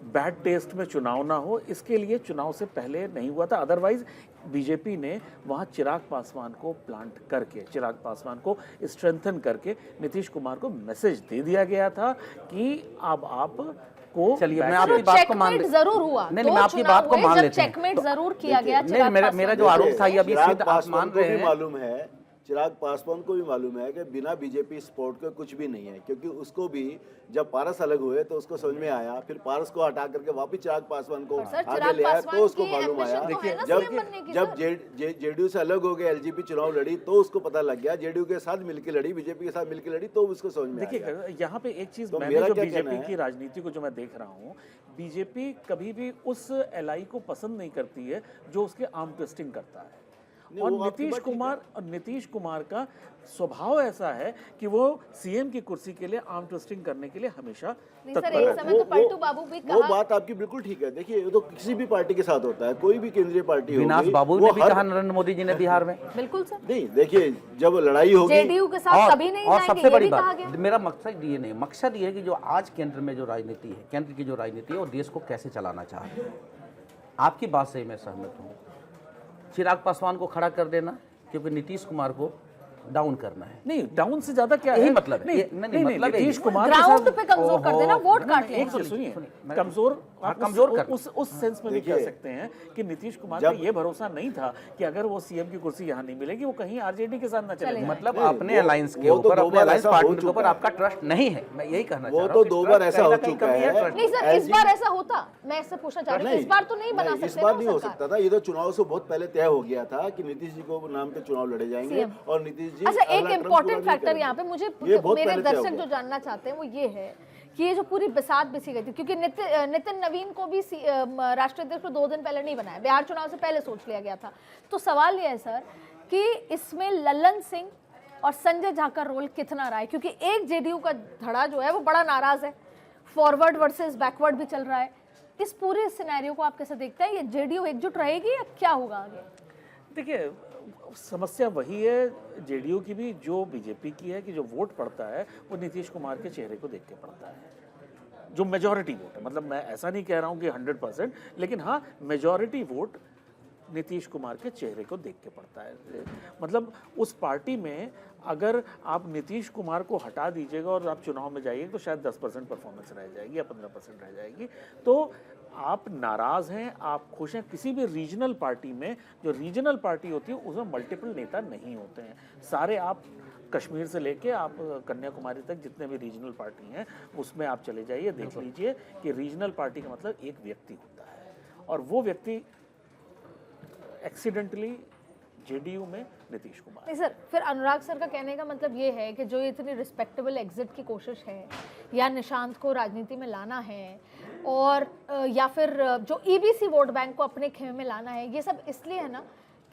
बैड टेस्ट में चुनाव ना हो, इसके लिए चुनाव से पहले नहीं हुआ था। अदरवाइज बीजेपी ने वहाँ चिराग पासवान को प्लांट करके, चिराग पासवान को स्ट्रेंथन करके नीतीश कुमार को मैसेज दे दिया गया था कि अब आप को चलिए मैं सर, आपकी वो बात को मान checkmate ले- जरूर हुआ। नहीं दो मैं आपकी चुनाव बात को हुए मान जब लेते हैं। checkmate जरूर किया गया नहीं चिराग मेरा पासवान जो को। आरोप था ये अभी चिराग सिद्ध आप पासवान मान को रहे भी हैं। मालूम है, चिराग पासवान को भी मालूम है कि बिना बीजेपी सपोर्ट के कुछ भी नहीं है, क्योंकि उसको भी जब पारस अलग हुए तो उसको समझ में आया, फिर पारस को हटा करके वापस चिराग पासवान को और सर, आगे चिराग ले आया पासवान तो उसको की मालूम आया। ambition तो है ना जब CM बनने की, जब सर। जेडीयू से अलग हो गए, एलजेपी चुनाव लड़ी तो उसको पता लग गया, जेडीयू के साथ मिलकर लड़ी, बीजेपी के साथ मिलकर लड़ी तो उसको समझ में आया। देखिए यहाँ पे एक चीज तो मैंने मेरा जो क्या कहना बीजेपी है? की राजनीति को जो मैं देख रहा हूँ, बीजेपी कभी भी उस एलआई को पसंद नहीं करती है जो उसके आर्म ट्विस्टिंग करता है। नहीं, और वो आपकी नीतीश कुमार का स्वभाव ऐसा है कि वो सीएम की कुर्सी के लिए आर्म ट्विस्टिंग करने के लिए हमेशा नहीं सर, तत्पर एक रहता है। समय तो पलटू बाबू भी वो कहा, बात आपकी बिल्कुल ठीक है। देखिए ये तो किसी भी पार्टी के साथ होता है, कोई भी केंद्रीय पार्टी होगी, विनाश बाबू वो ने भी हर- कहा नरेंद्र मोदी जी ने बिहार में। बिल्कुल सर, नहीं देखिए जब लड़ाई होगी जेडीयू के साथ कभी नहीं और जाएंगे, सबसे ये बड़ी भी कहा बात, गया। मेरा मकसद ये नहीं, मकसद ये है कि जो आज केंद्र में जो राजनीति है, केंद्र की जो राजनीति है वो देश को कैसे चलाना चाह रही है। आपकी बात से मैं सहमत हूँ, चिराग पासवान को खड़ा कर देना क्योंकि नीतीश कुमार को डाउन करना है। नहीं, डाउन से ज्यादा क्या यही है, मतलब है। नहीं, ये- नहीं, नहीं, मतलब यही नीतीश है। कुमार के ग्राउंड साथ पे कमजोर कर देना, वोट काट एक लेना। चीज सुनिए, सुनिए, कमजोर हाँ, आप कमजोर कर उस सेंस में भी कह देखिए, सकते हैं कि नीतीश कुमार का जब- ये भरोसा नहीं था कि अगर वो सीएम की कुर्सी यहाँ नहीं मिलेगी वो कहीं आरजेडी के साथ ना चले जाए। मतलब नहीं, अपने वो- अलायंस के वो तो ऊपर, दो अपने बार अलायंस ऐसा हो पार्टनर के चुका ऊपर है। आपका ट्रस्ट नहीं है। मैं यही कहना वो चाह रहा तो हूँ कि दो बार trust ऐसा कहीं हो ना कहीं चुका कमी है। trust नहीं सर, इस ऐसी- बार ऐसा होता, मैं इससे पूछना चाह रही हूँ, इस बार तो नहीं बना सकते इस बार ना नहीं हो सरकार। सकता था। ये तो चुनाव से बहुत पहले तय हो गया था कि नीतीश जी को नाम पे चुनाव लड़े जाएंगे CM। और नीतीश जी अच्छा, एक अगला टर्म इम्पोर्टेंट पूरा नहीं फैक्टर करेंगे। यहाँ पे मुझे ये बहुत मेरे पहले तय हो दर्शक गया। जो जानना चाहते हैं वो ये है कि ये जो पूरी बिसात बिसी गई थी, क्योंकि नितिन नवीन को भी राष्ट्रीय अध्यक्ष को 2 दिन पहले नहीं बनाया, बिहार चुनाव से पहले सोच लिया गया था। तो सवाल ये है सर कि इसमें ललन सिंह और संजय झा का रोल कितना रहा है, क्योंकि एक जेडीयू का धड़ा जो है वो बड़ा नाराज है, फॉरवर्ड वर्सेस बैकवर्ड भी चल रहा है। इस पूरे सिनेरियो को आप कैसे देखते हैं? ये जेडीयू एकजुट रहेगी या क्या होगा आगे? देखिए, समस्या वही है जेडीयू की भी जो बीजेपी की है कि जो वोट पड़ता है वो नीतीश कुमार के चेहरे को देख के पड़ता है, जो मेजॉरिटी वोट है। मतलब मैं ऐसा नहीं कह रहा हूँ कि 100%, लेकिन हाँ मेजॉरिटी वोट नीतीश कुमार के चेहरे को देख के पड़ता है। मतलब उस पार्टी में अगर आप नीतीश कुमार को हटा दीजिएगा और आप चुनाव में जाइए तो शायद 10% परफॉर्मेंस रह जाएगी या 15% रह जाएगी। तो आप नाराज़ हैं, आप खुश हैं। किसी भी रीजनल पार्टी में, जो रीजनल पार्टी होती है उसमें मल्टीपल नेता नहीं होते हैं। सारे आप कश्मीर से लेके आप कन्याकुमारी तक जितने भी रीजनल पार्टी हैं उसमें आप चले जाइए, देख लीजिए कि रीजनल पार्टी का मतलब एक व्यक्ति होता है और वो व्यक्ति एक्सीडेंटली जेडीयू में नीतीश कुमार। नहीं सर, फिर अनुराग सर का कहने का मतलब ये है कि जो इतनी रिस्पेक्टेबल एग्जिट की कोशिश है या निशांत को राजनीति में लाना है और या फिर जो ईबीसी वोट बैंक को अपने खेमे में लाना है, ये सब इसलिए है ना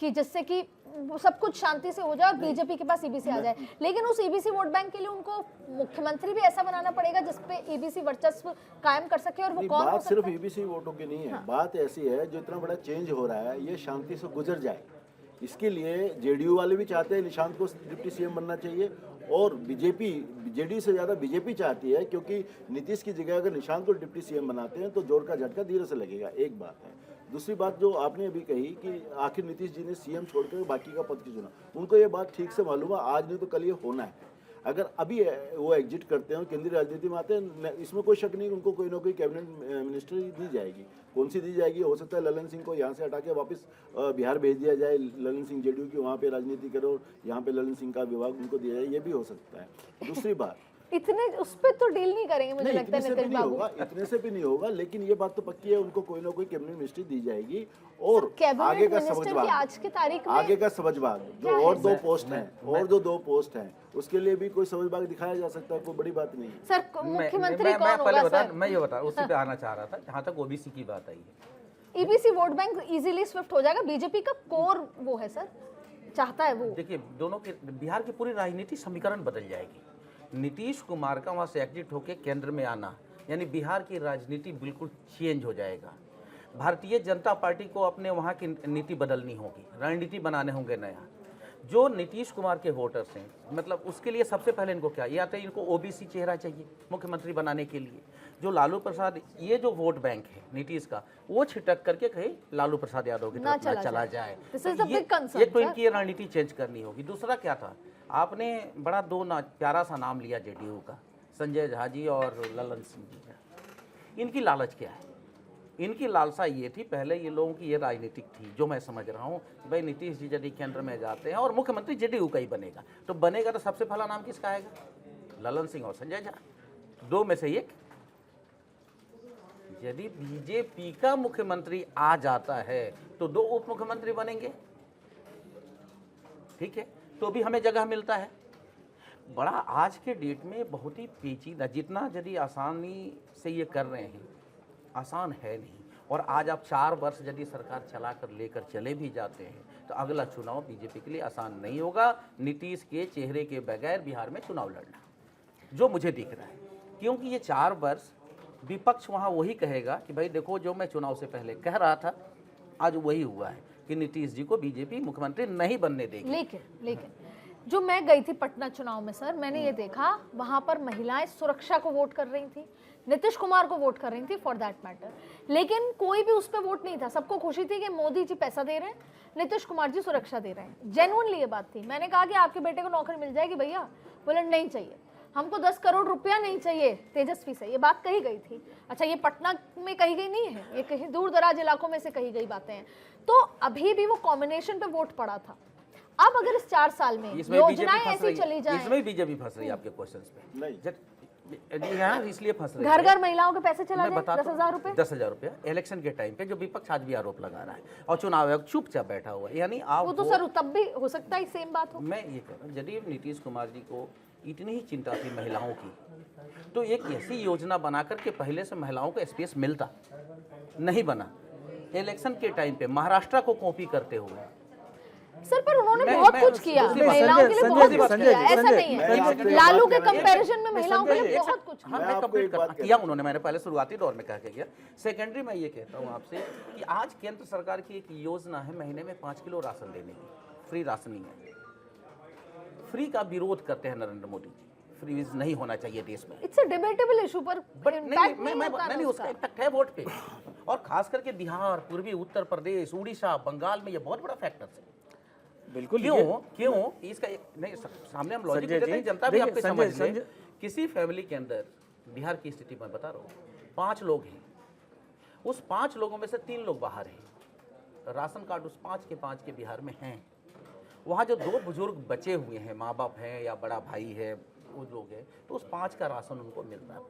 कि जिससे कि वो सब कुछ शांति से हो जाए और बीजेपी के पास ईबीसी आ जाए। लेकिन उस ईबीसी वोट बैंक के लिए उनको मुख्यमंत्री भी ऐसा बनाना पड़ेगा जिसपे ईबीसी वर्चस्व कायम कर सके, और वो नहीं, कौन हो बात सकता सिर्फ है? ईबीसी वोटों की नहीं है। बात ऐसी है जो इतना बड़ा चेंज हो रहा है ये शांति से गुजर जाए, इसके लिए जेडीयू वाले भी चाहते हैं निशांत को डिप्टी सीएम बनना चाहिए और बीजेपी, जेडीयू से ज़्यादा बीजेपी चाहती है, क्योंकि नीतीश की जगह अगर निशांत को डिप्टी सीएम बनाते हैं तो जोर का झटका धीरे से लगेगा। एक बात है। दूसरी बात जो आपने अभी कही कि आखिर नीतीश जी ने सीएम छोड़कर बाकी का पद क्यों चुना, उनको ये बात ठीक से मालूम है आज नहीं तो कल ये होना है। अगर अभी वो एग्जिट करते हैं, केंद्रीय राजनीति में आते हैं, इसमें कोई शक नहीं, उनको कोई ना कोई कैबिनेट मिनिस्टर दी जाएगी। कौन सी दी जाएगी? हो सकता है ललन सिंह को यहाँ से हटा के वापस बिहार भेज दिया जाए, ललन सिंह जेडीयू की वहाँ पे राजनीति करो, यहाँ पे ललन सिंह का विभाग उनको दिया जाए, ये भी हो सकता है। दूसरी बात, इतने उस पर तो डील नहीं करेंगे मुझे नहीं लगता इतने है से भी नीतीश नहीं बाबू। होगा, इतने से भी नहीं होगा, लेकिन ये बात तो पक्की है उनको कोई ना कोई कैबिनेट मिनिस्ट्री दी जाएगी। और कैबिनेट आगे का मिनिस्टर की समझभाग, आज की तारीख में आगे का समझभाग जो क्या है? और दो पोस्ट हैं, और जो 2 पोस्ट हैं उसके लिए भी कोई समझभाग दिखाया जा सकता है, कोई बड़ी बात नहीं है। सर मुख्यमंत्री कौन पहले होगा बता, सर? मैं ये बता उसी पे आना चाह रहा था जहाँ तक ओबीसी की बात आई है। EBC vote bank easily Swift हो जाएगा, बीजेपी का कोर वो है सर, चाहता है वो। देखिए दोनों के, बिहार की पूरी राजनीति समीकरण बदल जाएगी। नीतीश कुमार का वहाँ से एग्जिट होकर केंद्र में आना यानी बिहार की राजनीति बिल्कुल चेंज हो जाएगा। भारतीय जनता पार्टी को अपने वहाँ की नीति बदलनी होगी, रणनीति बनाने होंगे नया। जो नीतीश कुमार के वोटर्स हैं, मतलब उसके लिए सबसे पहले इनको क्या, या तो इनको ओबीसी चेहरा चाहिए मुख्यमंत्री बनाने के लिए। जो लालू प्रसाद, ये जो वोट बैंक है नीतीश का, वो छिटक करके कहीं लालू प्रसाद यादव की तरफ ना चला जाए। This is the big concern, ये तो sir. इनकी रणनीति चेंज करनी होगी। दूसरा क्या था, आपने बड़ा प्यारा सा नाम लिया जेडीयू का, संजय झा जी और ललन सिंह जी का। इनकी लालच क्या है? इनकी लालसा ये थी, पहले ये लोगों की ये राजनीतिक थी, जो मैं समझ रहा हूँ कि भाई नीतीश जी यदि केंद्र में जाते हैं और मुख्यमंत्री जेडीयू का ही बनेगा, तो बनेगा तो सबसे पहला नाम किसका आएगा? ललन सिंह और संजय झा, दो में से एक। यदि बीजेपी का मुख्यमंत्री आ जाता है तो दो उप मुख्यमंत्री बनेंगे, ठीक है, तो भी हमें जगह मिलता है। बड़ा आज के डेट में बहुत ही पेचीदा, जितना यदि आसानी से ये कर रहे हैं, आसान है नहीं। और आज आप 4 वर्ष यदि सरकार चला कर लेकर चले भी जाते हैं तो अगला चुनाव बीजेपी के लिए आसान नहीं होगा, नीतीश के चेहरे के बगैर बिहार में चुनाव लड़ना, जो मुझे दिख रहा है। क्योंकि ये 4 वर्ष विपक्ष वहाँ वही कहेगा कि भाई देखो, जो मैं चुनाव से पहले कह रहा था आज वही हुआ है कि नीतीश जी को बीजेपी मुख्यमंत्री नहीं बनने देगी। लेकिन जो मैं गई थी पटना चुनाव में सर, मैंने ये देखा वहां पर महिलाएं सुरक्षा को वोट कर रही थी, नीतीश कुमार को वोट कर रही थी फॉर दैट मैटर, लेकिन कोई भी उस पर वोट नहीं था। सबको खुशी थी कि मोदी जी पैसा दे रहे हैं, नीतीश कुमार जी सुरक्षा दे रहे हैं। जेन्युइनली ये बात थी। मैंने कहा कि आपके बेटे को नौकरी मिल जाएगी भैया? बोले नहीं चाहिए, हमको 10 करोड़ रुपया नहीं चाहिए तेजस्वी से। ये बात कही गई थी। अच्छा, ये पटना में कही गई नहीं है, ये कहीं दूर दराज इलाकों में से कही गई बातें हैं। तो अभी भी वो कॉम्बिनेशन पे वोट पड़ा था। अब अगर इस 4 साल में योजनाएं ऐसी चली जाए, इसमें बीजेपी फंस रही है आपके क्वेश्चंस पे। नहीं, यहाँ इसलिए फंस रही है, घर घर महिलाओं के पैसे चला जाए, 10,000 रुपए, 10,000 रुपया इलेक्शन के टाइम पे, जो विपक्ष आज भी आरोप लगा रहा है, और चुनाव आयोग चुपचाप बैठा हुआ है। यानी आप वो तो सर तब भी हो सकता है सेम बात हो। मैं ये कह रहा हूँ, यदि नीतीश कुमार जी को इतनी ही चिंता थी महिलाओं की, तो एक ऐसी योजना बना करके पहले से महिलाओं को स्पेस मिलता, नहीं बना। इलेक्शन के टाइम पे महाराष्ट्र को कॉपी करते हुए सर, पर उन्होंने बहुत कुछ किया महिलाओं के लिए, बहुत कुछ किया, ऐसा नहीं है। लालू के कंपैरिजन में महिलाओं के लिए बहुत कुछ किया। मैं कंप्लीट किया उन्होंने, मैंने पहले शुरुआती दौर में कह के किया। सेकेंडरी में ये कहता हूँ आपसे कि आज केंद्र सरकार की एक योजना है महीने में 5 किलो राशन देने की, फ्री राशनिंग है। फ्री का विरोध करते हैं नरेंद्र मोदी जी, फ्री नहीं होना चाहिए देश में। इट्स अ डिबेटेबल इशू, पर नहीं, उसका इम्पैक्ट है वोट पे, और खास करके बिहार, पूर्वी उत्तर प्रदेश, उड़ीसा, बंगाल में ये बहुत बड़ा फैक्टर है। बिल्कुल। क्यों इसका नहीं, सामने हम लॉजिक देते हैं, जनता भी आपके समझ ले। किसी फैमिली के अंदर, बिहार की स्थिति मैं बता रहा हूँ, 5 लोग हैं, उस 5 लोगों में से 3 लोग बाहर हैं, राशन कार्ड उस 5 के बिहार में हैं। वहाँ जो 2 बुजुर्ग बचे हुए हैं, माँ बाप हैं या बड़ा भाई है, वो लोग हैं, तो उस 5 का राशन उनको मिलता है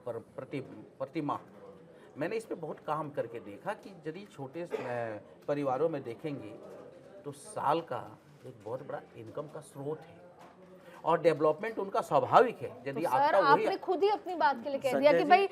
प्रति माह। मैंने इस पर बहुत काम करके देखा कि यदि छोटे परिवारों में देखेंगे तो साल का एक बहुत बड़ा इनकम का स्रोत है, और डेवलपमेंट उनका स्वाभाविक है। यदि तो आपका सर, आपने खुद ही अपनी बात के लिए कह दिया कि भाई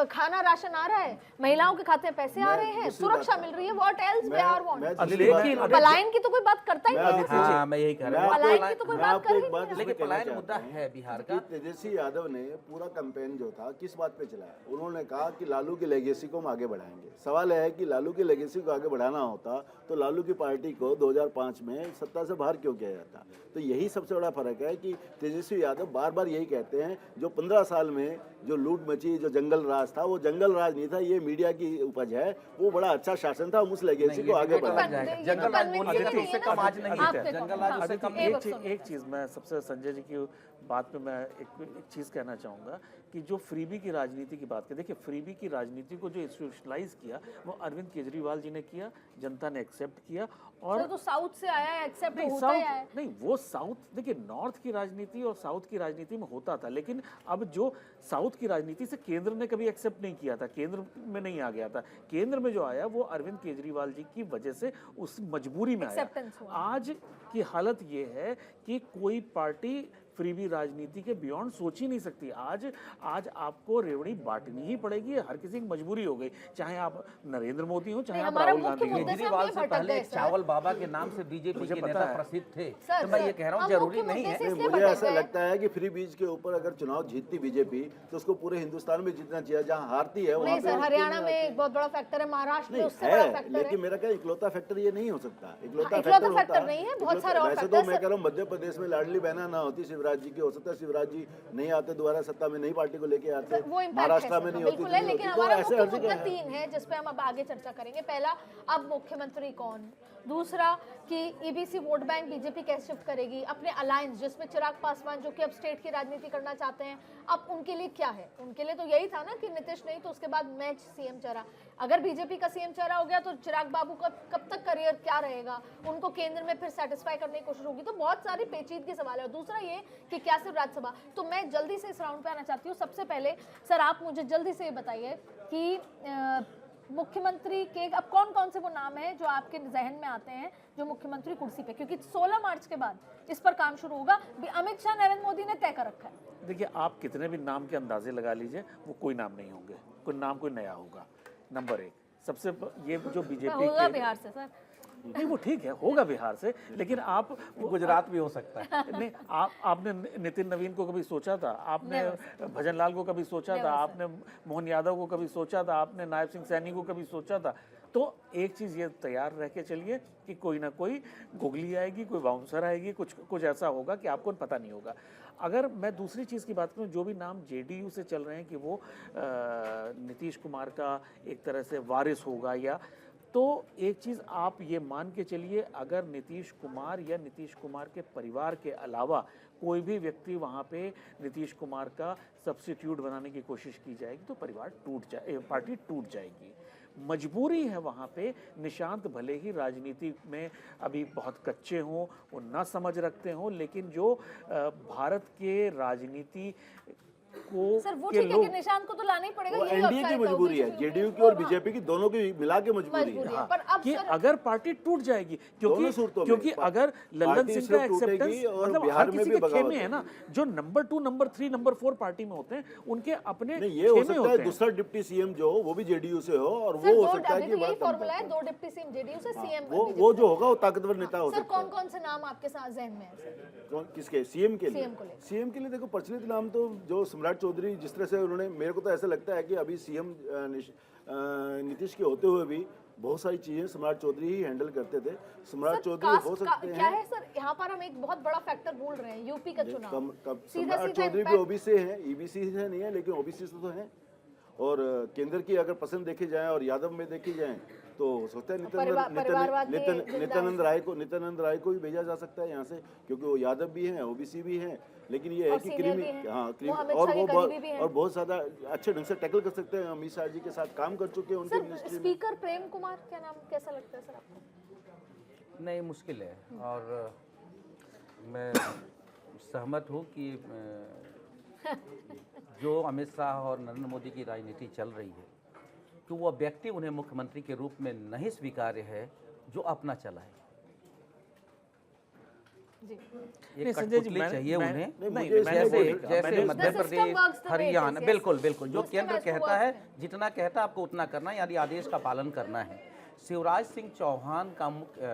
खाना राशन आ रहा है, महिलाओं के खाते में पैसे आ रहे हैं, सुरक्षा मिल रही है, व्हाट एल्स बिहार वांट। पलायन की तो कोई बात करता ही नहीं है। हाँ, मैं यही कह रहा हूँ, पलायन की तो कोई बात कर ही नहीं है। लेकिन पलायन मुद्दा है बिहार का। तेजस्वी यादव ने पूरा कैंपेन जो था किस बात पे चलाया? उन्होंने कहा कि लालू की लेगेसी को हम आगे बढ़ाएंगे। सवाल है कि लालू की लेगेसी को आगे बढ़ाना होता तो लालू की पार्टी को 2005 में सत्ता से बाहर क्यों किया जाता? तो यही सबसे बड़ा फर्क है कि तेजस्वी यादव बार बार यही कहते हैं, जो 15 साल में जो लूट मची, जो जंगल राज था, वो जंगल राज नहीं था, ये मीडिया की उपज है। वो बड़ा अच्छा शासन था, हम उस लेगेसी को आगे बढ़ाएंगे। जंगल राज बोलिएगा तो उससे कम आज नहीं है। जंगल राज उससे कम। एक चीज़ मैं सबसे संजय जी की बात पे मैं एक चीज़ कहना चाहूँगा कि जो फ्रीबी की राजनीति की बात की, देखिए फ्रीबी की राजनीति को जो इंस्टीट्यूशनलाइज किया वो अरविंद केजरीवाल जी ने किया, जनता ने एक्सेप्ट किया। और तो साउथ से आया है, एक्सेप्ट नहीं, होता ही है। नहीं, वो साउथ, देखिए नॉर्थ की राजनीति और साउथ की राजनीति में होता था, लेकिन अब जो साउथ की राजनीति से केंद्र ने कभी एक्सेप्ट नहीं किया था, केंद्र में नहीं आ गया था। केंद्र में जो आया वो अरविंद केजरीवाल जी की वजह से उस मजबूरी में आया। आज की हालत ये है कि कोई पार्टी फ्रीबी राजनीति के बियॉन्ड सोच ही नहीं सकती। आज आपको रेवड़ी बांटनी ही पड़ेगी, हर किसी की मजबूरी हो गई, चाहे आप नरेंद्र मोदी हो चाहे नहीं, आप हमारा राहुल मुख्य गांधी हो। मुद्दे से केजरीवाल हम से ये भटक पहले गए, सर। चावल बाबा के नाम से बीजेपी मुझे के पता नेता है। प्रसिद्ध थे। सर, तो मैं सर, ये कह रहा हूँ हम जरूरी मुख्य नहीं मुद्दे है। से नहीं, इसलिए मुझे भटक ऐसा गए। लगता है कि फ्री बीज के ऊपर अगर चुनाव जीतती बीजेपी तो उसको पूरे हिंदुस्तान में जीतना चाहिए, जहाँ हारती है वहाँ नहीं पे सर, उसको हरियाणा नहीं में आती। एक बहुत बड़ा फैक्टर है, महाराष्ट्र में नहीं उससे बड़ा है, फैक्टर है। लेकिन मेरा क्या इकलौता फैक्टर ये नहीं हो सकता। इकलौता इकलौता फैक्टर फैक्टर होता नहीं है, बहुत सारे और वैसे फैक्टर तो मैं कह रहा हूँ मध्य प्रदेश में लाडली बहना ना होती शिवराज जी की, हो सकता है शिवराज जी नहीं आते दोबारा सत्ता में, नई पार्टी को लेके आते, वो इम्पैक्ट है महाराष्ट्र सर, में नहीं बिल्कुल होती है, तो लेकिन नहीं होती। तो हमारा ऐसे मुख्य हर जगह मुद्दा है। 3 है जिस पे हम अब आगे चर्चा करेंगे। पहला, अब मुख्यमंत्री कौन, दूसरा कि ईबीसी वोट बैंक बीजेपी कैसे शिफ्ट करेगी, अपने अलायंस जिसमें चिराग पासवान जो कि अब स्टेट की राजनीति करना चाहते हैं, अब उनके लिए क्या है। उनके लिए तो यही था ना कि नीतीश नहीं तो उसके बाद मैं सीएम चेहरा, अगर बीजेपी का सीएम चेहरा हो गया तो चिराग बाबू का कब तक करियर क्या रहेगा, उनको केंद्र में फिर सेटिस्फाई करने की कोशिश होगी। तो बहुत सारी पेचीदगी सवाल है। दूसरा ये कि क्या सिर्फ राज्यसभा। तो मैं जल्दी से इस राउंड पे आना चाहती हूँ। सबसे पहले सर आप मुझे जल्दी से ये बताइए कि मुख्यमंत्री के अब कौन कौन से वो नाम हैं जो आपके जहन में आते हैं जो मुख्यमंत्री कुर्सी पे, क्योंकि 16 मार्च के बाद इस पर काम शुरू होगा। अमित शाह, नरेंद्र मोदी ने तय कर रखा है। देखिए, आप कितने भी नाम के अंदाजे लगा लीजिए, वो कोई नाम नहीं होंगे, कोई नाम कोई नया होगा। नंबर 1 ये जो बीजेपी होगा के बिहार से सर। नहीं, वो ठीक है, होगा बिहार से, लेकिन आप गुजरात भी हो सकता है। नहीं, आपने नितिन नवीन को कभी सोचा था? आपने भजन लाल को कभी सोचा था? आपने मोहन यादव को कभी सोचा था? आपने नायब सिंह सैनी को कभी सोचा था? तो एक चीज़ ये तैयार रह के चलिए कि कोई ना कोई गुगली आएगी, कोई बाउंसर आएगी, कुछ ऐसा होगा कि आपको पता नहीं होगा। अगर मैं दूसरी चीज़ की बात करूं, जो भी नाम जेडीयू से चल रहे हैं कि वो नीतीश कुमार का एक तरह से वारिस होगा, या तो एक चीज़ आप ये मान के चलिए, अगर नीतीश कुमार या नीतीश कुमार के परिवार के अलावा कोई भी व्यक्ति वहाँ पे नीतीश कुमार का सब्स्टिट्यूट बनाने की कोशिश की जाएगी तो पार्टी टूट जाएगी। मजबूरी है वहाँ पे। निशांत भले ही राजनीति में अभी बहुत कच्चे हों, वो ना समझ रखते हों, लेकिन जो भारत के राजनीति को सर वो के ठीक है लोग कि निशांत को तो लाना ही पड़ेगा, वो यही एनडीए की औपचारिकता होगी, मजबूरी है, जो- जेडीयू की और बीजेपी की दोनों की मिला के मजबूरी है। है। पर अब कि सर अगर पार्टी टूट जाएगी, दोनों सूरतों में क्योंकि अगर लल्लन पार्टी सिंह का सिर्फ टूटेगी एक्सेप्टेंस और मतलब बिहार हर में किसी भी के बगावत खेमे है ना, जो नंबर 2, नंबर 3, नंबर 4 पार्टी में होते हैं, उनके अपने नहीं, ये हो खेमे सकता होते है हैं। दूसरा डिप्टी सीएम जो हो वो भी जेडीयू से हो, और सर वो हो दो सकता है अभी कि तो यही बड़ा कम फॉर्मूला है, करता 2 डिप्टी सीएम जेडीयू से है। सीएम वो जो होगा वो ताकतवर नेता हो सर सकता है। कौन कौन से नाम आपके साथ जहन में है सर? किसके सीएम के लिए? CM को लेकर। सीएम के लिए देखो प्रचलित नाम तो जो सम्राट चौधरी, जिस तरह से उन्होंने, मेरे को तो ऐसा लगता है कि अभी सीएम नीतीश के होते हुए भी बहुत सारी चीजें सम्राट चौधरी ही हैंडल करते थे। सम्राट सर, चौधरी कास्ट हो सकते क्या हैं। है सर, यहाँ पर हम एक बहुत बड़ा फैक्टर भूल रहे हैं, यूपी का चुनाव। सीधा सम्राट सीधा चौधरी भी impact- ओबीसी हैं, ईबीसी से नहीं है लेकिन ओबीसी से तो हैं। और केंद्र की अगर पसंद देखी जाए और यादव में देखी जाए तो हो सकता है परिवारवाद में नित्यानंद राय को भी भेजा जा सकता है यहाँ से, क्योंकि वो यादव भी हैं, ओबीसी भी हैं, लेकिन ये है और कि senior क्रीमी, भी हैं। हाँ वो क्रीमी, अमित और शाह के वो करीबी भी हैं। और बहुत ज़्यादा अच्छे ढंग से टैकल कर सकते हैं। अमित शाह जी के साथ काम कर चुके हैं उनके सर मिनिस्ट्री में। स्पीकर प्रेम कुमार क्या नाम कैसा लगता है सर आपको? नहीं, मुश्किल है। और मैं सहमत हूँ कि जो अमित शाह और नरेंद्र मोदी की राजनीति चल रही है कि वो व्यक्ति उन्हें मुख्यमंत्री के रूप में नहीं स्वीकार्य है जो अपना चला है। जी ये कठपुतली चाहिए उन्हें, मुझे जैसे मध्य The system Pradesh, works the way it Haryana, is, yes. बिल्कुल बिल्कुल, जो System केंद्र has to कहता work है, है। जितना कहता है आपको उतना करना है, यानी आदेश का पालन करना है। शिवराज सिंह चौहान का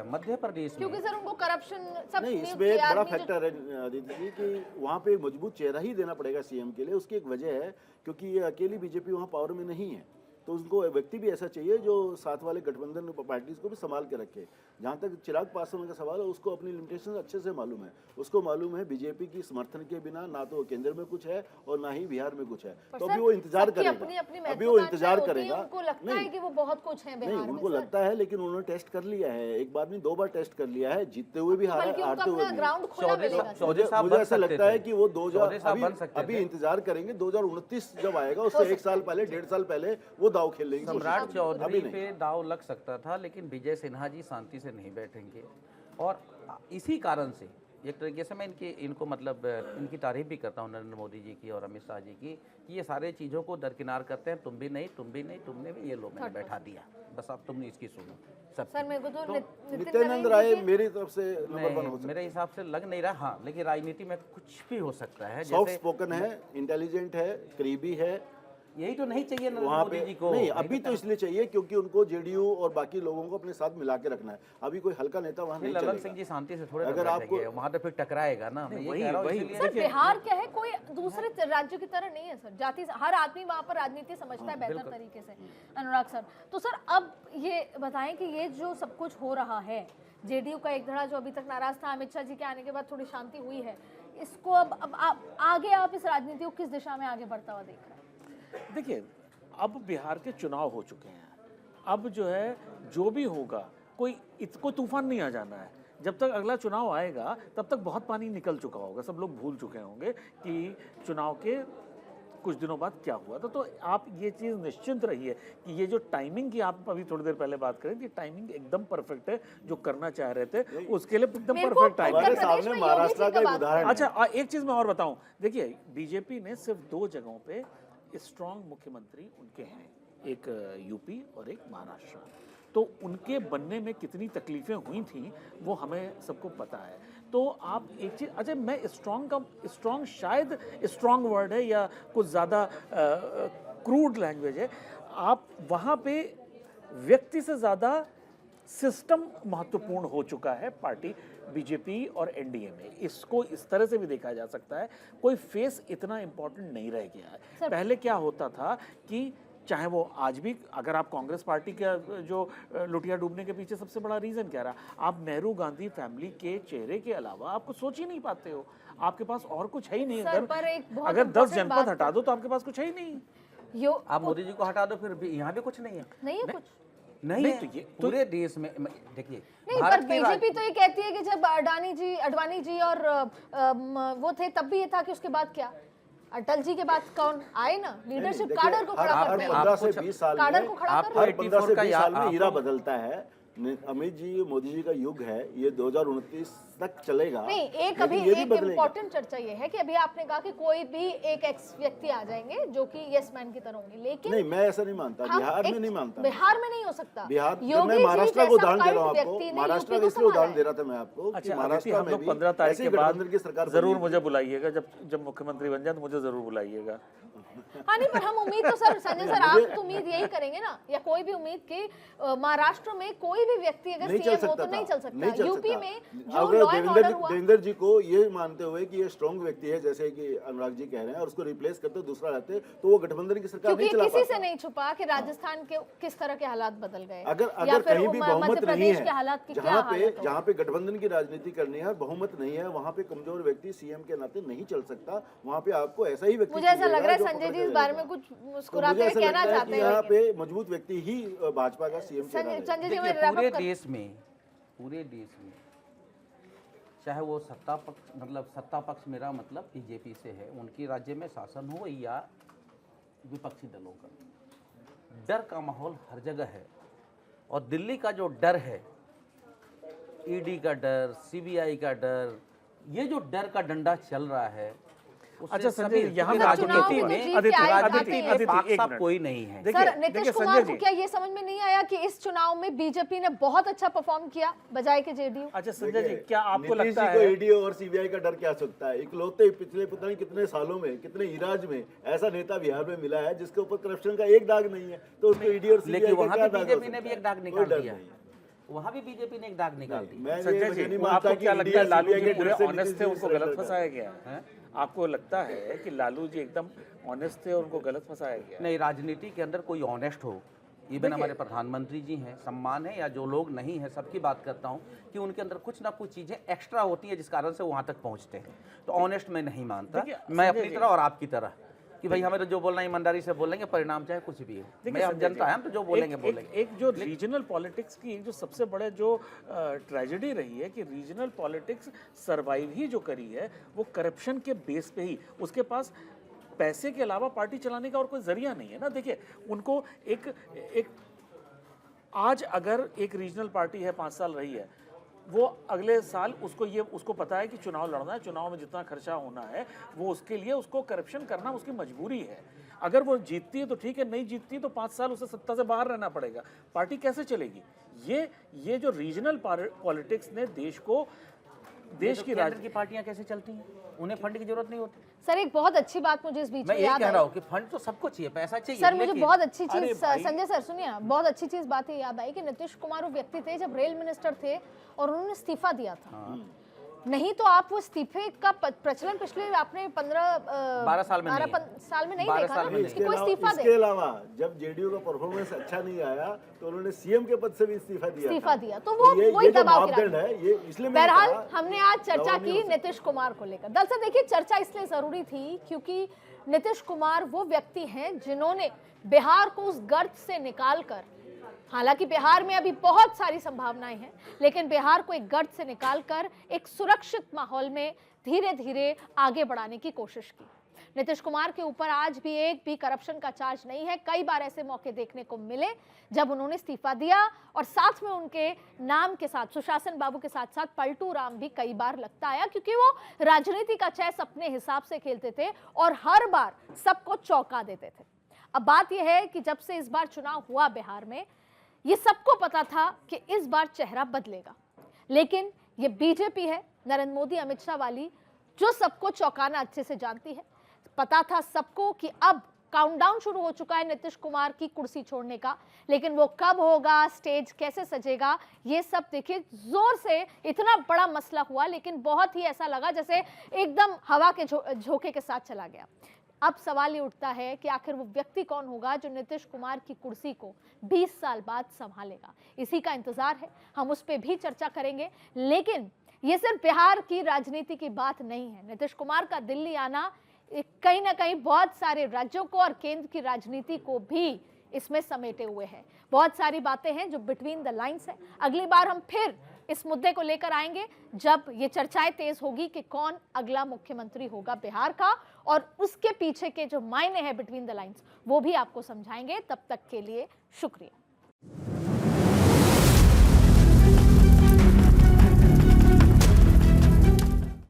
मध्य प्रदेश में क्योंकि सर उनको करप्शन सब नहीं, नियुक्त इसमें एक किया बड़ा आदमी जो- फैक्टर है आदित्य जी कि वहाँ पे एक मजबूत चेहरा ही देना पड़ेगा सीएम के लिए। उसकी एक वजह है क्योंकि ये अकेली बीजेपी वहाँ पावर में नहीं है, तो उनको व्यक्ति भी ऐसा चाहिए जो साथ वाले गठबंधन पार्टीज को भी संभाल के रखे। जहाँ तक चिराग पासवान का सवाल है, उसको अपनी लिमिटेशन अच्छे से मालूम है। उसको मालूम है बीजेपी की समर्थन के बिना ना तो केंद्र में कुछ है और ना ही बिहार में कुछ है, तो अभी वो इंतजार अपनी करेगा। अभी वो इंतजार करेगा। उनको लगता है कि वो बहुत कुछ है बिहार नहीं, में उनको सर। लगता है, लेकिन उन्होंने टेस्ट कर लिया है, एक बार नहीं 2 बार टेस्ट कर लिया है, जीतते हुए भी हारा, बल्कि उनको हारते हुए अपना भी। ग्राउंड खुला चौधरी मिलेगा साहब- सर। चौधरी साहब मुझे बन ऐसा सकते लगता है थे। कि वो चौधरी साहब बन सकते अभी थे। इंतजार करेंगे, 2029 जब आएगा उससे 1 साल पहले, 1.5 साल पहले वो दाव खेलेंगे। सम्राट अभी चौधरी नहीं। पे दाव लग सकता था, लेकिन विजय सिन्हा जी शांति से नहीं बैठेंगे। और इसी कारण से एक तरीके से मैं इनको मतलब इनकी तारीफ भी करता हूँ नरेंद्र मोदी जी की और अमित शाह जी की कि ये सारे चीज़ों को दरकिनार करते हैं, तुम भी नहीं, तुमने भी, ये लो मैंने बैठा दिया, बस अब तुमने इसकी सुनो सब। सर मेरे को तो नितिन नित्यानंद नवीन राय जी के- मेरी तरफ से नंबर 1 हो सकता मेरे हिसाब से लग नहीं रहा, हाँ, लेकिन राजनीति में कुछ भी हो सकता है। है। सॉफ्ट जैसे स्पोकन है, इंटेलिजेंट है, करीबी है। यही तो नहीं चाहिए नरेंद्र वहाँ मोदी पे जी को। नहीं, अभी तो इसलिए चाहिए क्योंकि उनको जेडीयू और बाकी लोगों को अपने साथ मिला के रखना है। अभी कोई हल्का नेता वहाँ नहीं ललन चलेगा। सिंह जी शांति से थोड़े अगर आपको वहाँ तो फिर टकराएगा ना, मैं ये वही- कह रहा हूँ वही- इसीलिए। सर बिहार क्या है, कोई दूसरे राज्यों की तरह नहीं है सर, जाति हर आदमी वहाँ पर राजनीति समझता है बेहतर तरीके से। अनुराग सर, तो सर अब ये बताएं कि ये जो सब कुछ हो रहा है, जेडीयू का एक धड़ा जो अभी तक नाराज था, अमित शाह जी के आने के बाद थोड़ी शांति हुई है, इसको अब आगे आप इस राजनीति को किस दिशा में आगे बढ़ता हुआ देख रहे हैं? देखिए, अब बिहार के चुनाव हो चुके हैं, अब जो है जो भी होगा कोई तूफान नहीं आ जाना है। जब तक अगला चुनाव आएगा तब तक बहुत पानी निकल चुका होगा, सब लोग भूल चुके होंगे कि चुनाव के कुछ दिनों बाद क्या हुआ था। तो आप ये चीज़ निश्चिंत रहिए कि ये जो टाइमिंग की आप अभी थोड़ी देर पहले बात करें कि टाइमिंग एकदम परफेक्ट है, जो करना चाह रहे थे उसके लिए एकदम मेरे को परफेक्ट टाइमिंग हमारे उत्तर प्रदेश सामने में महाराष्ट्र योगी का जी एक का उदाहरण है। अच्छा, एक चीज़ मैं और बताऊं, देखिए बीजेपी ने सिर्फ 2 जगहों पे स्ट्रांग मुख्यमंत्री उनके हैं, एक यूपी और एक महाराष्ट्र। तो उनके बनने में कितनी तकलीफें हुई थी वो हमें सबको पता है। तो आप एक चीज़, अच्छा मैं स्ट्रांग शायद स्ट्रांग वर्ड है या कुछ ज़्यादा क्रूड लैंग्वेज है, आप वहाँ पे व्यक्ति से ज़्यादा सिस्टम महत्वपूर्ण हो चुका है पार्टी बीजेपी और एनडीए में। इसको इस तरह से भी देखा जा सकता है, कोई फेस इतना इम्पोर्टेंट नहीं रह गया है। पहले क्या होता था कि चाहे वो आज भी, अगर आप कांग्रेस पार्टी का जो लुटिया डूबने के पीछे सबसे बड़ा रीज़न क्या रहा, आप नेहरू गांधी फैमिली के चेहरे के अलावा आपको सोच ही नहीं पाते हो, आपके पास और कुछ है ही नहीं। सर, पर एक बहुत अगर 10 important जनपद बात हटा दो तो आपके पास कुछ है ही नहीं। आप मोदी जी को हटा दो, फिर भी यहाँ भी कुछ नहीं है। नहीं है कुछ नहीं नहीं, है, तो ये- पूरे देश में देखिए नहीं, पर बीजेपी तो ये कहती है कि जब अडवाणी जी और वो थे तब भी ये था कि उसके बाद क्या, अटल जी के बाद कौन आए ना, लीडरशिप देखिए, काडर को खड़ा हर करते हैं, 15 से 20 साल काडर में को खड़ा आप कर हर 15 से 20 साल में आपको- हीरा बदलता है। अमित जी मोदी जी का युग है, ये 2029 तक चलेगा। नहीं, एक लेकिन अभी ये भी एक बदलेगा। इम्पोर्टेंट चर्चा ये है कि अभी आपने कहा कि कोई भी एक एक्स व्यक्ति आ जाएंगे जो कि यस मैन की तरह होंगे, लेकिन नहीं, मैं ऐसा नहीं मानता, हम बिहार में एक- नहीं मानता। बिहार में नहीं हो सकता। बिहार, योगी मैं जी महाराष्ट्र को जैसा उदाहरण दे रहा हूँ कल्ट आपको, व्यक्ति ने महाराष्ट्र यूपी का को इसलिए उदाहरण संभाला दे रहा था मैं आपको कि अच्छा, महाराष्ट्र हम में लोग भी 15 तारीख ऐसी के बाद गठबंधन की सरकार जरूर बनी। मुझे बुलाइएगा, जब मुख्यमंत्री बन जाए तो मुझे जरूर बुलाइएगा। हाँ नहीं, पर हम उम्मीद तो सर संजय सर आप तो उम्मीद यही करेंगे ना, या कोई भी उम्मीद कि महाराष्ट्र में कोई भी व्यक्ति अगर नहीं चल सीएम हो सकता तो नहीं था, चल सकता। नहीं चल यूपी सकता। में जो अगर लॉ एंड ऑर्डर हुआ, देवेंद्र जी को ये मानते हुए कि ये स्ट्रॉन्ग व्यक्ति है, जैसे कि अनुराग जी कह रहे हैं, और उसको रिप्लेस करते दूसरा रहते, तो वो गठबंधन की सरकार क्योंकि नहीं चला किसी पाता। से नहीं छुपा कि राजस्थान के किस तरह के हालात बदल गए, अगर या फिर कहीं भी मध्य बहुमत नहीं प्रदेश के है, हालात की क्या जहाँ हालत हो। पे गठबंधन की राजनीति करनी है, बहुमत नहीं है, वहाँ पे कमजोर व्यक्ति सीएम के नाते नहीं चल सकता। वहाँ पे आपको ऐसा ही व्यक्ति मुझे ऐसा चाहिएगा लग रहा है जो संजय पकड़ जी के इस बारे रहेगा। में कुछ तो मुस्कुराते मुझे हुए ऐसा कहना लगता है चाहते कि यहाँ हैं, लेकिन- पे मजबूत व्यक्ति ही भाजपा का सीएम चेहरा संजय रहेगा। जी देखिए, मैं wrap पूरे up कर- देश में चाहे वो सत्ता पक्ष मेरा मतलब बीजेपी से है, उनकी राज्य में शासन हो या विपक्षी दलों का, डर का माहौल हर जगह है। और दिल्ली का जो डर है, ईडी का डर, सीबीआई का डर, ये जो डर का डंडा चल रहा है, उससे अच्छा, संजय, सभी- यहाँ क्योंकि पर चुनाव राजनीति में तो में जीत अदिति, के आए अदिति, जाते हैं। अदिति, पाक एक साहब मिनट। कोई नहीं है। देखिए, सर नीतीश देखिए, कुमार संजय को जी, क्या ये समझ में नहीं आया कि इस चुनाव में बीजेपी ने बहुत अच्छा परफॉर्म किया बजाय के जेडीयू? अच्छा संजय जी, क्या आपको नीतीश लगता जी को है ईडी और सीबीआई का डर क्या सकता है? इकलौते पिछले पता नहीं कितने सालों में, कितने इराज में ऐसा नेता बिहार में मिला है जिसके ऊपर करप्शन का एक दाग नहीं है, तो उसको ईडी और सीबीआई लेकिन का वहां क्या पे दाग हो बीजेपी ने भी सकता एक दाग है? निकाल कोई डर दिया, नहीं है। वहां भी बीजेपी ने एक दाग निकाल दिया। मैं संजय ये जी, नहीं वो मानता आपको कि क्या ईडी लगता है और लालू सीबीआई जी के पूरे डर से ऑनेस्ट थे, नीतीश उनको जी गलत surrender फंसाया गया है? आपको लगता है कि लालू जी एकदम ऑनेस्ट थे और उनको गलत फंसाया गया? नहीं, राजनीति के अंदर कोई ऑनेस्ट हो, इवन हमारे प्रधानमंत्री जी हैं, सम्मान है, या जो लोग नहीं हैं, सबकी बात करता हूं कि उनके अंदर कुछ ना कुछ चीज़ें एक्स्ट्रा होती हैं जिस कारण से वहां तक पहुंचते हैं। तो ऑनेस्ट मैं नहीं मानता, देखिए, मैं संजय अपनी जी, तरह और आपकी तरह कि भाई हमें तो जो बोलना है ईमानदारी से बोलेंगे, परिणाम चाहे कुछ भी हो। देखिए मैं हम संजय जनता जी, है, हम तो जो बोलेंगे एक बोलेंगे। जो रीजनल पॉलिटिक्स की एक जो सबसे बड़े जो ट्रेजेडी रही है कि रीजनल पॉलिटिक्स सरवाइव ही जो करी है वो करप्शन के बेस पे ही, उसके पास पैसे के अलावा पार्टी चलाने का और कोई जरिया नहीं है ना। देखिए उनको एक आज अगर एक रीजनल पार्टी है 5 साल रही है, वो अगले साल उसको पता है कि चुनाव लड़ना है, चुनाव में जितना खर्चा होना है वो उसके लिए उसको करप्शन करना उसकी मजबूरी है। अगर वो जीतती है तो ठीक है, नहीं जीतती तो 5 साल उसे सत्ता से बाहर रहना पड़ेगा। पार्टी कैसे चलेगी? ये जो रीजनल पॉलिटिक्स ने देश की केंद्र की पार्टियां कैसे चलती हैं? उन्हें फंड की जरूरत नहीं होती। सर एक बहुत अच्छी बात मुझे इस बीच मैं में ये याद कह आई। रहा हूँ कि फंड तो सबको चाहिए, पैसा चाहिए। सर मुझे लेकिन- बहुत अच्छी अरे चीज भाई। संजय सर सुनिए, बहुत अच्छी चीज बात ये याद आई कि नीतीश कुमार वो व्यक्ति थे जब रेल मिनिस्टर थे और उन्होंने इस्तीफा दिया था। नहीं तो आप वो इस्तीफे का प्रचलन पिछले आपने 12 साल में नहीं है। 12 साल में नहीं 12 देखा साल ना में कि कोई इस्तीफा इसके दे। अलावा जब जेडीयू का परफॉर्मेंस अच्छा नहीं आया तो उन्होंने सीएम के पद से भी इस्तीफा दिया था। तो वो ये वही जो दबाव की मापदंड राजनीति। है, ये इसलिए मैंने बहरहाल कहा, हमने आज चर्चा दबाव नहीं की हो सकता। नीतीश कुमार को लेकर। दरअसल देखिए चर्चा इसलिए जरूरी थी क्योंकि नीतीश कुमार वो व्यक्ति हैं जिन्होंने बिहार को उस गर्त से निकालकर, हालांकि बिहार में अभी बहुत सारी संभावनाएं हैं, लेकिन बिहार को एक गर्त से निकालकर एक सुरक्षित माहौल में धीरे धीरे आगे बढ़ाने की कोशिश की। नीतीश कुमार के ऊपर आज भी एक भी करप्शन का चार्ज नहीं है। कई बार ऐसे मौके देखने को मिले जब उन्होंने इस्तीफा दिया और साथ में उनके नाम के साथ सुशासन बाबू के साथ साथ पलटू राम भी कई बार लगता आया, क्योंकि वो राजनीति का चेस अपने हिसाब से खेलते थे और हर बार सबको चौंका देते थे। अब बात यह है कि जब से इस बार चुनाव हुआ बिहार में, ये सबको पता था कि इस बार चेहरा बदलेगा, लेकिन ये बीजेपी है नरेंद्र मोदी अमित शाह वाली, जो सबको चौंकाना अच्छे से जानती है। पता था सबको कि अब काउंटडाउन शुरू हो चुका है नीतीश कुमार की कुर्सी छोड़ने का, लेकिन वो कब होगा, स्टेज कैसे सजेगा, ये सब देखिए जोर से इतना बड़ा मसला हुआ, लेकिन बहुत ही ऐसा लगा जैसे एकदम हवा के झोंके के साथ चला गया। अब सवाल ये उठता है कि आखिर वो व्यक्ति कौन होगा जो नीतीश कुमार की कुर्सी को 20 साल बाद संभालेगा। इसी का इंतजार है, हम उस पर भी चर्चा करेंगे। लेकिन ये सिर्फ बिहार की राजनीति की बात नहीं है। नीतीश कुमार का दिल्ली आना कहीं ना कहीं बहुत सारे राज्यों को और केंद्र की राजनीति को भी इसमें समेटे हुए है। बहुत सारी बातें हैं जो बिटवीन द लाइंस है। अगली बार हम फिर इस मुद्दे को लेकर आएंगे जब ये चर्चाएं तेज होगी कि कौन अगला मुख्यमंत्री होगा बिहार का, और उसके पीछे के जो मायने हैं बिटवीन द लाइंस वो भी आपको समझाएंगे। तब तक के लिए शुक्रिया।